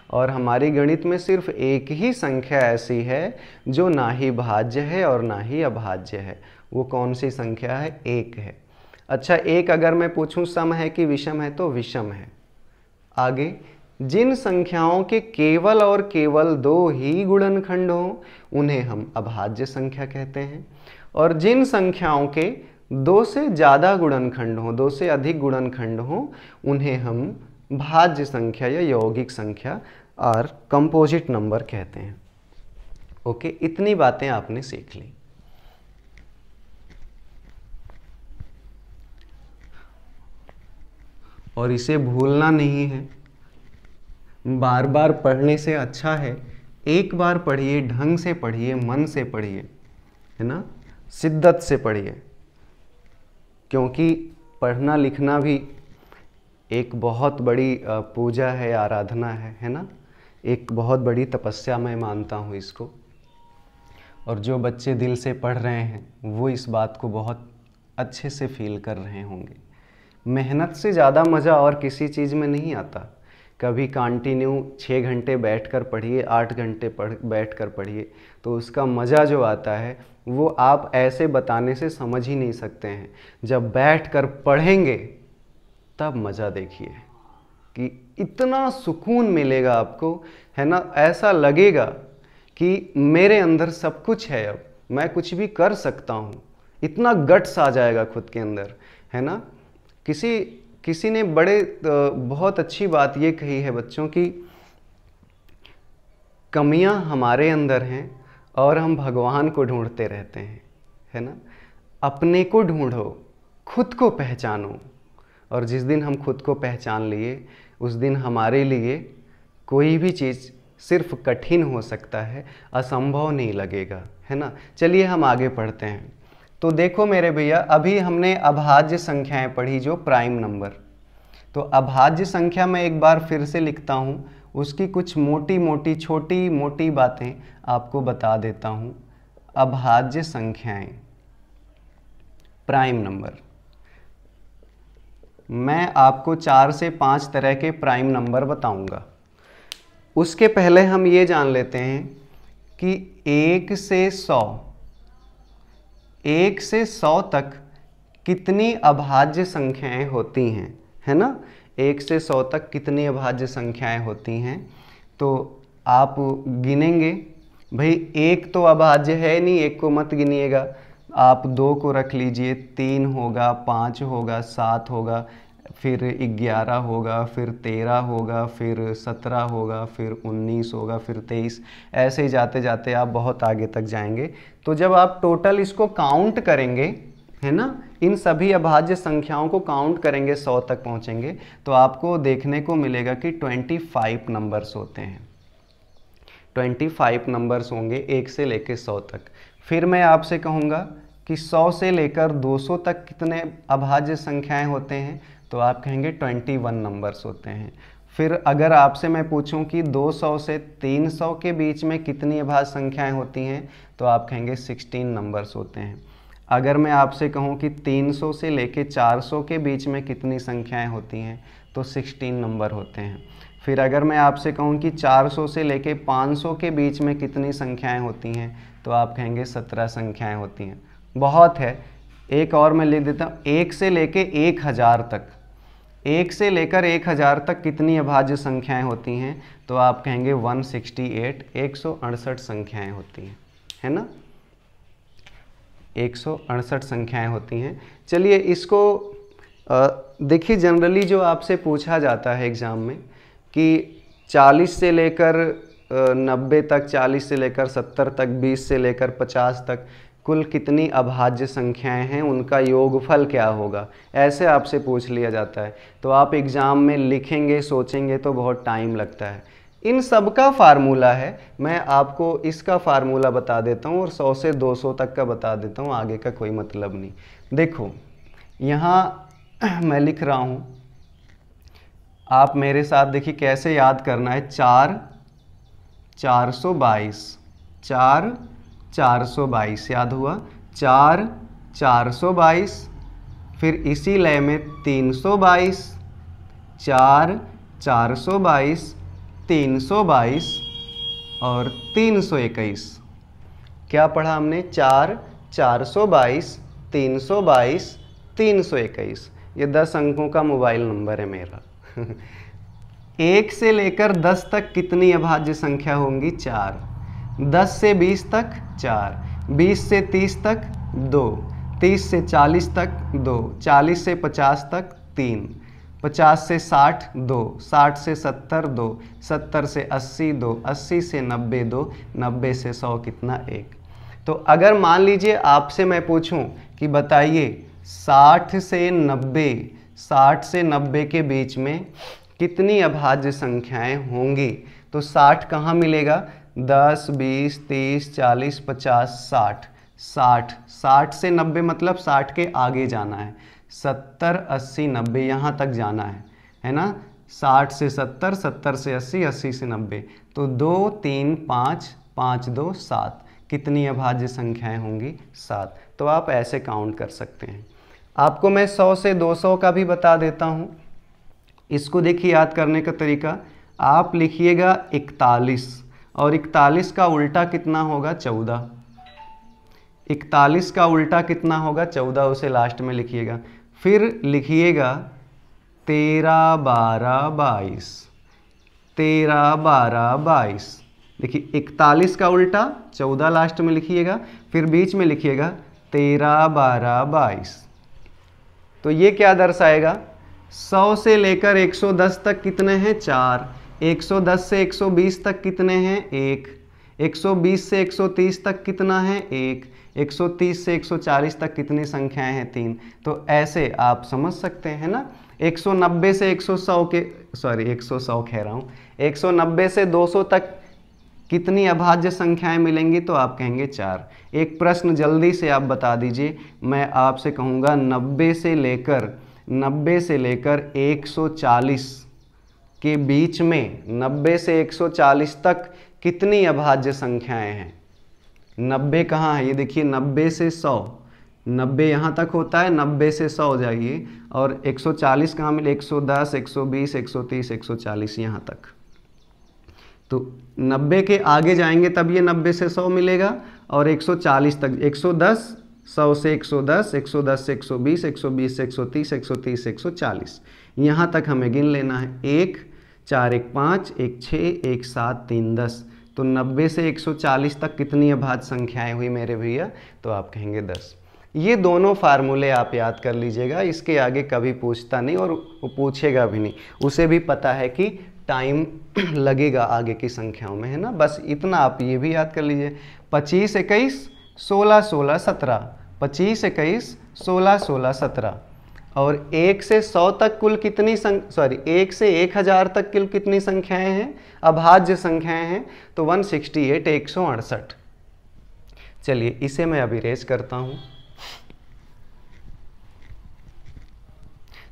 और हमारी गणित में सिर्फ एक ही संख्या ऐसी है जो ना ही भाज्य है और ना ही अभाज्य है। वो कौन सी संख्या है, 1 है। अच्छा, 1 अगर मैं पूछूं सम है कि विषम है, तो विषम है। आगे, जिन संख्याओं के केवल और केवल 2 ही गुणनखंड हों उन्हें हम अभाज्य संख्या कहते हैं। और जिन संख्याओं के 2 से ज़्यादा गुणनखंड हों, 2 से अधिक गुणनखंड हों, उन्हें हम भाज्य संख्या या यौगिक संख्या और कंपोजिट नंबर कहते हैं। ओके, इतनी बातें आपने सीख ली। और इसे भूलना नहीं है, बार बार पढ़ने से अच्छा है एक बार पढ़िए, ढंग से पढ़िए, मन से पढ़िए, है ना, शिद्दत से पढ़िए। क्योंकि पढ़ना लिखना भी एक बहुत बड़ी पूजा है, आराधना है ना, एक बहुत बड़ी तपस्या मैं मानता हूँ इसको। और जो बच्चे दिल से पढ़ रहे हैं वो इस बात को बहुत अच्छे से फील कर रहे होंगे। मेहनत से ज़्यादा मज़ा और किसी चीज़ में नहीं आता। कभी कंटिन्यू 6 घंटे बैठकर पढ़िए, 8 घंटे बैठकर पढ़िए, तो उसका मज़ा जो आता है वो आप ऐसे बताने से समझ ही नहीं सकते हैं। जब बैठकर पढ़ेंगे तब मज़ा देखिए कि इतना सुकून मिलेगा आपको, है ना। ऐसा लगेगा कि मेरे अंदर सब कुछ है, अब मैं कुछ भी कर सकता हूँ। इतना गट्स आ जाएगा खुद के अंदर, है ना। किसी ने बहुत अच्छी बात ये कही है बच्चों की, कमियां हमारे अंदर हैं और हम भगवान को ढूंढते रहते हैं, है ना। अपने को ढूंढो, खुद को पहचानो, और जिस दिन हम खुद को पहचान लिए उस दिन हमारे लिए कोई भी चीज़ सिर्फ कठिन हो सकता है, असंभव नहीं लगेगा, है ना। चलिए हम आगे पढ़ते हैं। तो देखो मेरे भैया, अभी हमने अभाज्य संख्याएं पढ़ी, जो प्राइम नंबर। तो अभाज्य संख्या में एक बार फिर से लिखता हूँ, उसकी कुछ मोटी मोटी छोटी मोटी बातें आपको बता देता हूँ। अभाज्य संख्याएं, प्राइम नंबर, मैं आपको 4 से 5 तरह के प्राइम नंबर बताऊंगा। उसके पहले हम ये जान लेते हैं कि 1 से 100 तक कितनी अभाज्य संख्याएं होती हैं, है ना। 1 से 100 तक कितनी अभाज्य संख्याएं होती हैं, तो आप गिनेंगे। भाई 1 तो अभाज्य है नहीं, 1 को मत गिनिएगा, आप 2 को रख लीजिए, 3 होगा, 5 होगा, 7 होगा, फिर 11 होगा, फिर 13 होगा, फिर 17 होगा, फिर 19 होगा, फिर 23, ऐसे ही जाते जाते आप बहुत आगे तक जाएंगे। तो जब आप टोटल इसको काउंट करेंगे है ना। इन सभी अभाज्य संख्याओं को काउंट करेंगे 100 तक पहुंचेंगे तो आपको देखने को मिलेगा कि 25 नंबर्स होते हैं। 25 नंबर्स होंगे 1 से लेकर 100 तक। फिर मैं आपसे कहूँगा कि 100 से लेकर 200 तक कितने अभाज्य संख्याएं होते हैं, तो आप कहेंगे 21 नंबर्स होते हैं। फिर अगर आपसे मैं पूछूं कि 200 से 300 के बीच में कितनी अभाज्य संख्याएं होती हैं, तो आप कहेंगे 16 नंबर्स होते हैं। अगर मैं आपसे कहूं कि 300 से लेके 400 के बीच में कितनी संख्याएं होती हैं, तो 16 नंबर होते हैं। फिर अगर मैं आपसे कहूं कि 400 से लेके 500 के बीच में कितनी संख्याएं होती हैं, तो आप कहेंगे 17 संख्याएं होती हैं। बहुत है, एक और मैं लिख देता हूँ, 1 से लेके 1000 तक, 1 से लेकर 1000 तक कितनी अभाज्य संख्याएं होती हैं, तो आप कहेंगे 168, 168 संख्याएं होती हैं, है ना। 168 संख्याएं होती हैं। चलिए इसको देखिए, जनरली जो आपसे पूछा जाता है एग्ज़ाम में कि 40 से लेकर 90 तक, 40 से लेकर 70 तक, 20 से लेकर 50 तक कुल कितनी अभाज्य संख्याएं हैं, उनका योगफल क्या होगा, ऐसे आपसे पूछ लिया जाता है। तो आप एग्ज़ाम में लिखेंगे, सोचेंगे तो बहुत टाइम लगता है। इन सब का फार्मूला है, मैं आपको इसका फार्मूला बता देता हूँ और 100 से 200 तक का बता देता हूँ, आगे का कोई मतलब नहीं। देखो यहाँ मैं लिख रहा हूँ, आप मेरे साथ देखिए कैसे याद करना है। 422 422 याद हुआ, 422, फिर इसी लय में 322, 422, 322 और 321। क्या पढ़ा हमने? 422, 322, 321। ये 10 अंकों का मोबाइल नंबर है मेरा। 1 से लेकर 10 तक कितनी अभाज्य संख्या होंगी? 4। 10 से 20 तक 4, 20 से 30 तक 2, 30 से 40 तक 2, 40 से 50 तक 3, 50 से 60 2, 60 से 70 2, 70 से 80 2, 80 से 90 2, 90 से 100 कितना? 1। तो अगर मान लीजिए आपसे मैं पूछूं कि बताइए 60 से 90 के बीच में कितनी अभाज्य संख्याएं होंगी, तो 60 कहाँ मिलेगा? 10, 20, 30, 40, 50, 60। 60 से 90 मतलब 60 के आगे जाना है, 70, 80, 90 यहाँ तक जाना है ना। 60 से 70, 70 से 80, 80 से 90, तो 2, 3, 5, 5, 2, 7 कितनी अभाज्य संख्याएं होंगी? 7। तो आप ऐसे काउंट कर सकते हैं। आपको मैं 100 से 200 का भी बता देता हूँ। इसको देखिए याद करने का तरीका, आप लिखिएगा 41 और 41 का उल्टा कितना होगा? 14। 41 का उल्टा कितना होगा? 14, उसे लास्ट में लिखिएगा। फिर लिखिएगा 13, 12, 22, 13, 12, 22। देखिए 41 का उल्टा 14 लास्ट में लिखिएगा, फिर बीच में लिखिएगा 13, 12, 22। तो ये क्या दर्शाएगा? 100 से लेकर 110 तक कितने हैं? 4। 110 से 120 तक कितने हैं? 1। 120 से 130 तक कितना है? 1। 130 से 140 तक कितनी संख्याएं हैं? 3। तो ऐसे आप समझ सकते हैं ना। 190 से 100 के 100 कह रहा हूँ, 190 से 200 तक कितनी अभाज्य संख्याएं मिलेंगी, तो आप कहेंगे 4। एक प्रश्न जल्दी से आप बता दीजिए, मैं आपसे कहूँगा 90 से लेकर 140 के बीच में, 90 से 140 तक कितनी अभाज्य संख्याएं हैं? 90 कहाँ है? ये देखिए 90 से 100, 90 यहाँ तक होता है, 90 से 100 हो जाइए, और 140 कहाँ मिले? 110, 120, 130, 140 यहाँ तक। तो 90 के आगे जाएंगे तब ये 90 से 100 मिलेगा, और 140 तक 110, 100 से 110, 110 से 120, 120 से 130, 130 से 140, यहाँ तक हमें गिन लेना है। 1, 4, 1, 5, 1, 6, 1, 7, 3, 10। तो 90 से 140 तक कितनी अभाज्य संख्याएं हुई मेरे भैया? तो आप कहेंगे 10। ये दोनों फार्मूले आप याद कर लीजिएगा, इसके आगे कभी पूछता नहीं और वो पूछेगा भी नहीं, उसे भी पता है कि टाइम लगेगा आगे की संख्याओं में, है ना। बस इतना आप ये भी याद कर लीजिए। 25, 21, 16, 16, 17, 25, 21, 16 16 17। और 1 से 100 तक कुल कितनी 1 से 1000 तक कुल कितनी संख्याएं हैं, अभाज्य संख्याएं हैं, तो 168 168। चलिए इसे मैं अभी रेज करता हूँ।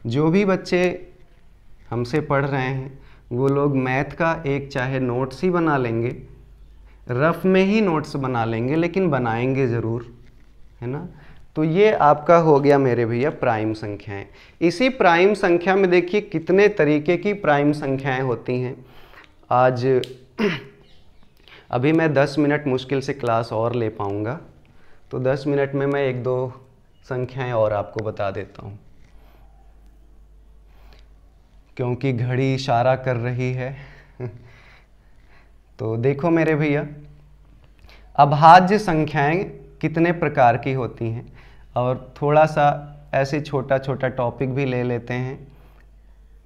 जो भी बच्चे हमसे पढ़ रहे हैं वो लोग मैथ का एक चाहे नोट्स ही बना लेंगे, रफ में ही नोट्स बना लेंगे, लेकिन बनाएंगे ज़रूर, है ना। तो ये आपका हो गया मेरे भैया प्राइम संख्याएं। इसी प्राइम संख्या में देखिए कितने तरीके की प्राइम संख्याएं होती हैं। आज अभी मैं 10 मिनट मुश्किल से क्लास और ले पाऊँगा, तो 10 मिनट में मैं 1-2 संख्याएं और आपको बता देता हूँ, क्योंकि घड़ी इशारा कर रही है। तो देखो मेरे भैया, अभाज्य संख्याएं कितने प्रकार की होती हैं, और थोड़ा सा ऐसे छोटा छोटा टॉपिक भी ले लेते हैं।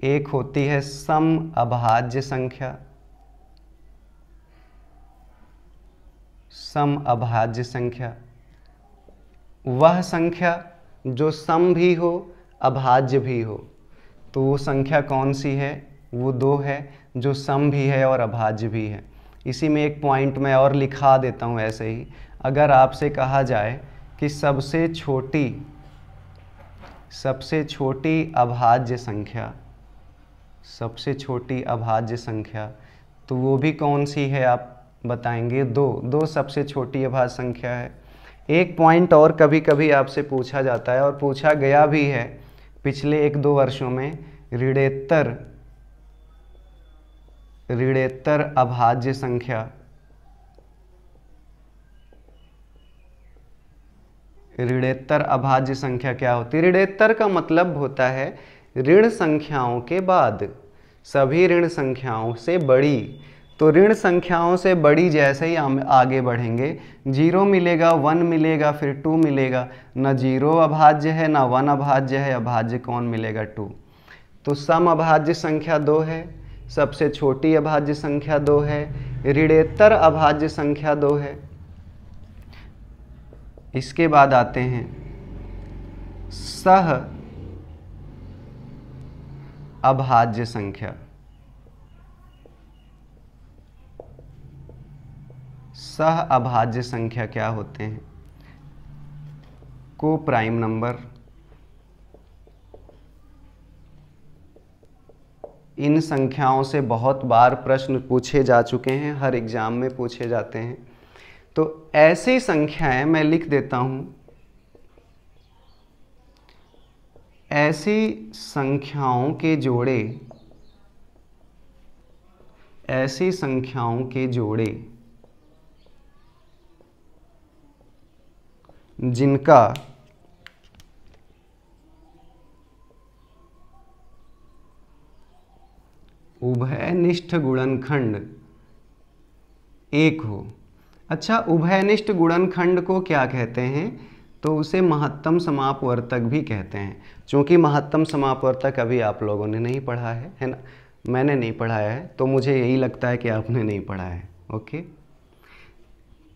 एक होती है सम अभाज्य संख्या। सम अभाज्य संख्या वह संख्या जो सम भी हो अभाज्य भी हो। तो वो संख्या कौन सी है, वो 2 है, जो सम भी है और अभाज्य भी है। इसी में एक पॉइंट मैं और लिखा देता हूँ ऐसे ही। अगर आपसे कहा जाए कि सबसे छोटी अभाज्य संख्या, सबसे छोटी अभाज्य संख्या, तो वो भी कौन सी है आप बताएंगे। 2 सबसे छोटी अभाज्य संख्या है। एक पॉइंट और कभी कभी आपसे पूछा जाता है और पूछा गया भी है पिछले 1-2 वर्षों में, ऋणेत्तर अभाज्य संख्या। ऋणेत्तर अभाज्य संख्या क्या होती है। ऋणेत्तर का मतलब होता है ऋण संख्याओं के बाद, सभी ऋण संख्याओं से बड़ी। तो ऋण संख्याओं से बड़ी जैसे ही हम आगे बढ़ेंगे, 0 मिलेगा, 1 मिलेगा, फिर 2 मिलेगा, ना 0 अभाज्य है ना 1 अभाज्य है, अभाज्य कौन मिलेगा, 2। तो सम अभाज्य संख्या 2 है, सबसे छोटी अभाज्य संख्या 2 है, ऋणेत्तर अभाज्य संख्या 2 है। इसके बाद आते हैं सह अभाज्य संख्या। सह अभाज्य संख्या क्या होते हैं, को प्राइम नंबर। इन संख्याओं से बहुत बार प्रश्न पूछे जा चुके हैं, हर एग्जाम में पूछे जाते हैं। तो ऐसी संख्याएं मैं लिख देता हूं, ऐसी संख्याओं के जोड़े, ऐसी संख्याओं के जोड़े जिनका उभयनिष्ठ गुणनखंड 1 हो। अच्छा, उभयनिष्ठ गुणनखंड को क्या कहते हैं, तो उसे महत्तम समापवर्तक भी कहते हैं। चूँकि महत्तम समापवर्तक अभी आप लोगों ने नहीं पढ़ा है ना, मैंने नहीं पढ़ाया है, तो मुझे यही लगता है कि आपने नहीं पढ़ा है। ओके,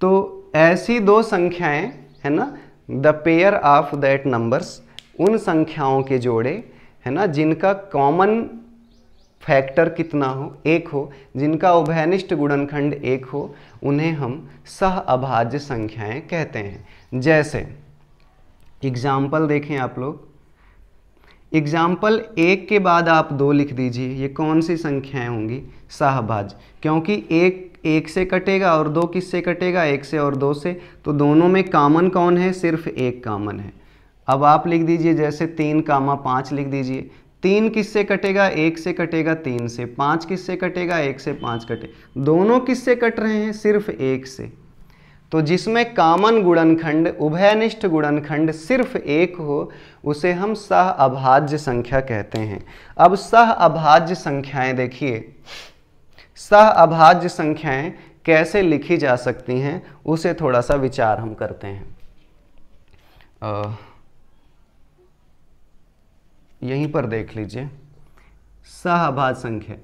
तो ऐसी 2 संख्याएं है ना, the pair of that numbers, उन संख्याओं के जोड़े है ना जिनका कॉमन फैक्टर कितना हो, 1 हो, जिनका उभयनिष्ठ गुणनखंड 1 हो, उन्हें हम सह अभाज्य संख्याएं कहते हैं। जैसे एग्जाम्पल देखें आप लोग, एग्जाम्पल 1 के बाद आप 2 लिख दीजिए। ये कौन सी संख्याएं होंगी, सहअभाज्य, क्योंकि 1 से कटेगा और 2 किससे कटेगा, 1 से और 2 से, तो दोनों में कॉमन कौन है, सिर्फ 1 कॉमन है। अब आप लिख दीजिए जैसे 3, 5 लिख दीजिए। 3 किससे कटेगा, 1 से कटेगा, 3 से। 5 किससे कटेगा, 1 से 5 कटे, दोनों किससे कट रहे हैं, सिर्फ 1 से। तो जिसमें कॉमन गुणनखंड, उभयनिष्ठ गुणनखंड सिर्फ 1 हो, उसे हम सह अभाज्य संख्या कहते हैं। अब सह अभाज्य संख्याएं देखिए, सह अभाज्य संख्याएं कैसे लिखी जा सकती हैं, उसे थोड़ा सा विचार हम करते हैं। यहीं पर देख लीजिए, सह अभाज्य संख्या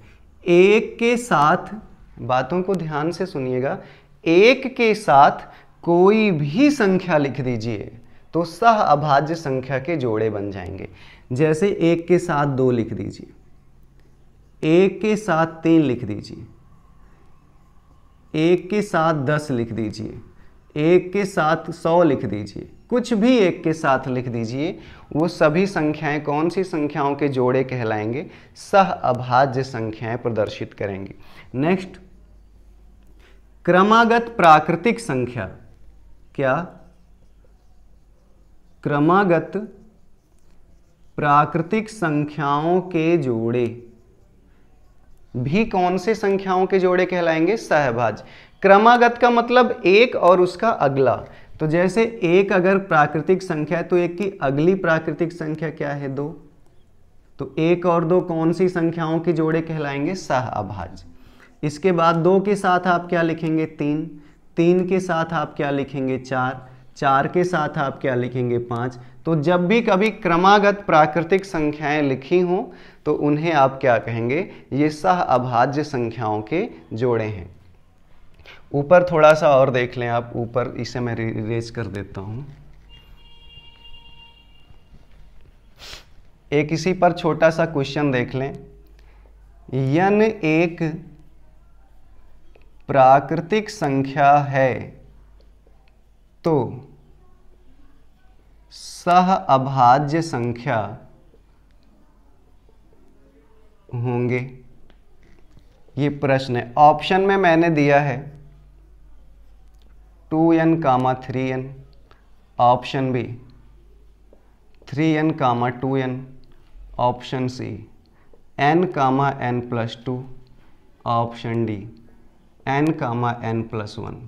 1 के साथ, बातों को ध्यान से सुनिएगा, 1 के साथ कोई भी संख्या लिख दीजिए, तो सह अभाज्य संख्या के जोड़े बन जाएंगे। जैसे 1 के साथ 2 लिख दीजिए, 1 के साथ 3 लिख दीजिए, 1 के साथ 10 लिख दीजिए, 1 के साथ 100 लिख दीजिए, कुछ भी 1 के साथ लिख दीजिए। वो सभी संख्याएं कौन सी संख्याओं के जोड़े कहलाएंगे? सह अभाज्य संख्याएं प्रदर्शित करेंगे। नेक्स्ट, क्रमागत प्राकृतिक संख्या। क्या? क्रमागत प्राकृतिक संख्याओं के जोड़े भी कौन से संख्याओं के जोड़े कहलाएंगे? सहभाज्य। क्रमागत का मतलब एक और उसका अगला। तो जैसे एक अगर प्राकृतिक संख्या है तो एक की अगली प्राकृतिक संख्या क्या है? 2। तो 1 और 2 कौन सी संख्याओं के जोड़े कहलाएंगे? सहअभाज्य। इसके बाद 2 के साथ आप क्या लिखेंगे? 3। 3 के साथ आप क्या लिखेंगे? 4। 4 के साथ आप क्या लिखेंगे? 5। तो जब भी कभी क्रमागत प्राकृतिक संख्याएं लिखी हों तो उन्हें आप क्या कहेंगे? ये सहअभाज्य संख्याओं के जोड़े हैं। ऊपर थोड़ा सा और देख लें आप, ऊपर इसे मैं इरेज कर देता हूं। एक इसी पर छोटा सा क्वेश्चन देख लें। यन एक प्राकृतिक संख्या है तो सहअभाज्य संख्या होंगे। ये प्रश्न है। ऑप्शन में मैंने दिया है 2n, 3n। Option B 3n, 2n। Option C n, n+2। Option D n, n+1।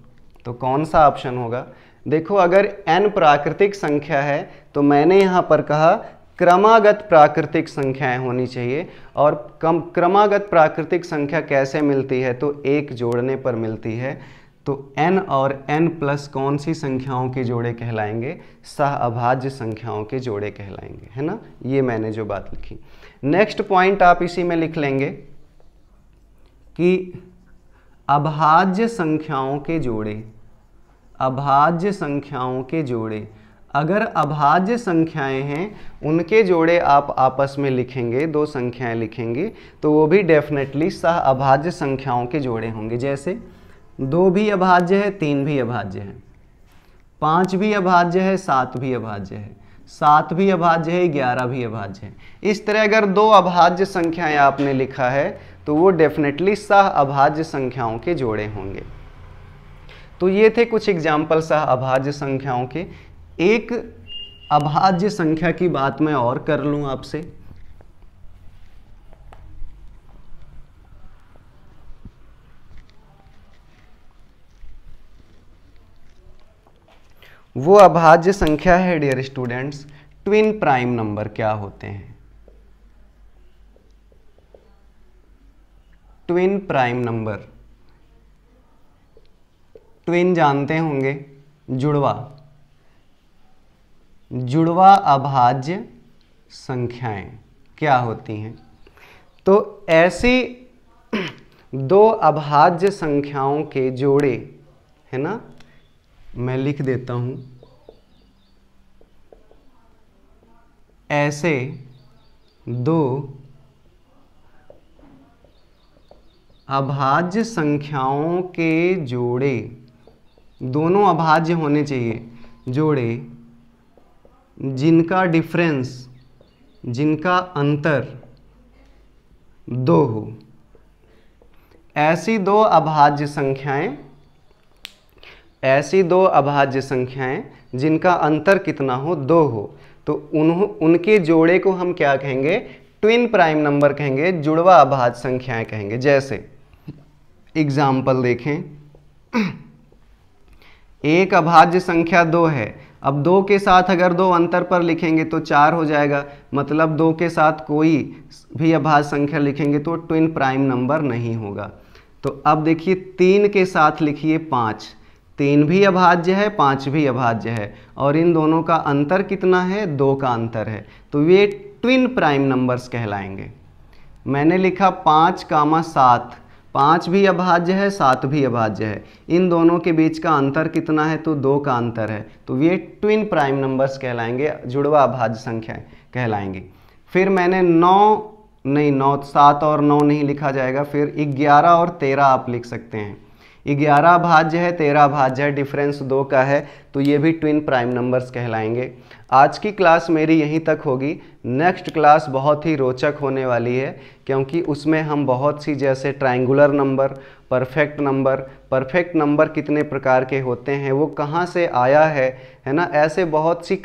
तो कौन सा ऑप्शन होगा? देखो, अगर n प्राकृतिक संख्या है तो मैंने यहाँ पर कहा क्रमागत प्राकृतिक संख्याएं होनी चाहिए। और क्रमागत प्राकृतिक संख्या कैसे मिलती है? तो एक जोड़ने पर मिलती है। तो n और n+ कौन सी संख्याओं के जोड़े कहलाएंगे? सहअभाज्य संख्याओं के जोड़े कहलाएंगे, है ना। ये मैंने जो बात लिखी। नेक्स्ट पॉइंट आप इसी में लिख लेंगे कि अभाज्य संख्याओं के जोड़े, अभाज्य संख्याओं के जोड़े, अगर अभाज्य संख्याएं हैं उनके जोड़े आप आपस में लिखेंगे, 2 संख्याएं लिखेंगे, तो वो भी डेफिनेटली सहअभाज्य संख्याओं के जोड़े होंगे। जैसे 2 भी अभाज्य है, 3 भी अभाज्य है, 5 भी अभाज्य है, 7 भी अभाज्य है, 7 भी अभाज्य है, 11 भी अभाज्य है। इस तरह अगर 2 अभाज्य संख्याएं आपने लिखा है तो वो डेफिनेटली सहअभाज्य संख्याओं के जोड़े होंगे। तो ये थे कुछ एग्जाम्पल सहअभाज्य संख्याओं के। एक अभाज्य संख्या की बात मैं और कर लूं आपसे। वो अभाज्य संख्या है dear students, twin prime number. क्या होते हैं ट्विन प्राइम नंबर? ट्विन जानते होंगे, जुड़वा, जुड़वा अभाज्य संख्याएं क्या होती हैं? तो ऐसी 2 अभाज्य संख्याओं के जोड़े, है ना, मैं लिख देता हूं। ऐसे 2 अभाज्य संख्याओं के जोड़े, दोनों अभाज्य होने चाहिए, जोड़े जिनका डिफरेंस, जिनका अंतर 2 हो। ऐसी 2 अभाज्य संख्याएं, ऐसी 2 अभाज्य संख्याएं जिनका अंतर कितना हो? 2 हो। तो उनके जोड़े को हम क्या कहेंगे? ट्विन प्राइम नंबर कहेंगे, जुड़वा अभाज्य संख्याएं कहेंगे। जैसे एग्जाम्पल देखें, एक अभाज्य संख्या 2 है। अब 2 के साथ अगर 2 अंतर पर लिखेंगे तो 4 हो जाएगा, मतलब 2 के साथ कोई भी अभाज्य संख्या लिखेंगे तो ट्विन प्राइम नंबर नहीं होगा। तो अब देखिए 3 के साथ लिखिए 5, 3 भी अभाज्य है, 5 भी अभाज्य है, और इन दोनों का अंतर कितना है? 2 का अंतर है। तो ये ट्विन प्राइम नंबर्स कहलाएंगे। मैंने लिखा 5, 7, 5 भी अभाज्य है, 7 भी अभाज्य है। इन दोनों के बीच का अंतर कितना है? तो 2 का अंतर है, तो ये ट्विन प्राइम नंबर्स कहलाएंगे, जुड़वा अभाज्य संख्याएं कहलाएंगी। फिर मैंने 7 और 9 नहीं लिखा जाएगा, फिर 11 और 13 आप लिख सकते हैं। 11 अभाज्य है, 13 अभाज्य है, डिफरेंस 2 का है, तो ये भी ट्विन प्राइम नंबर्स कहलाएंगे। आज की क्लास मेरी यहीं तक होगी। नेक्स्ट क्लास बहुत ही रोचक होने वाली है, क्योंकि उसमें हम बहुत सी, जैसे ट्रायंगुलर नंबर, परफेक्ट नंबर कितने प्रकार के होते हैं, वो कहाँ से आया है ना, ऐसे बहुत सी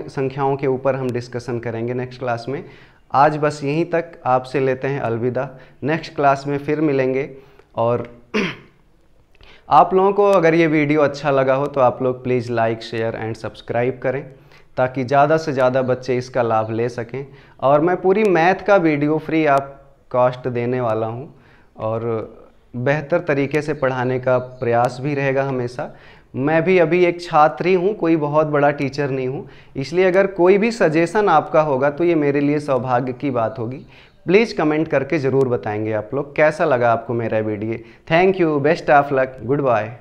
संख्याओं के ऊपर हम डिस्कशन करेंगे नेक्स्ट क्लास में। आज बस यहीं तक, आपसे लेते हैं अलविदा। नेक्स्ट क्लास में फिर मिलेंगे। और आप लोगों को अगर ये वीडियो अच्छा लगा हो तो आप लोग please like, share and subscribe करें, ताकि ज़्यादा से ज़्यादा बच्चे इसका लाभ ले सकें। और मैं पूरी मैथ का वीडियो फ्री आप कॉस्ट देने वाला हूँ, और बेहतर तरीके से पढ़ाने का प्रयास भी रहेगा हमेशा। मैं भी अभी एक छात्र ही हूँ, कोई बहुत बड़ा टीचर नहीं हूँ, इसलिए अगर कोई भी सजेशन आपका होगा तो ये मेरे लिए सौभाग्य की बात होगी। प्लीज़ कमेंट करके ज़रूर बताएंगे आप लोग कैसा लगा आपको मेरा video. Thank you, best of luck, good bye.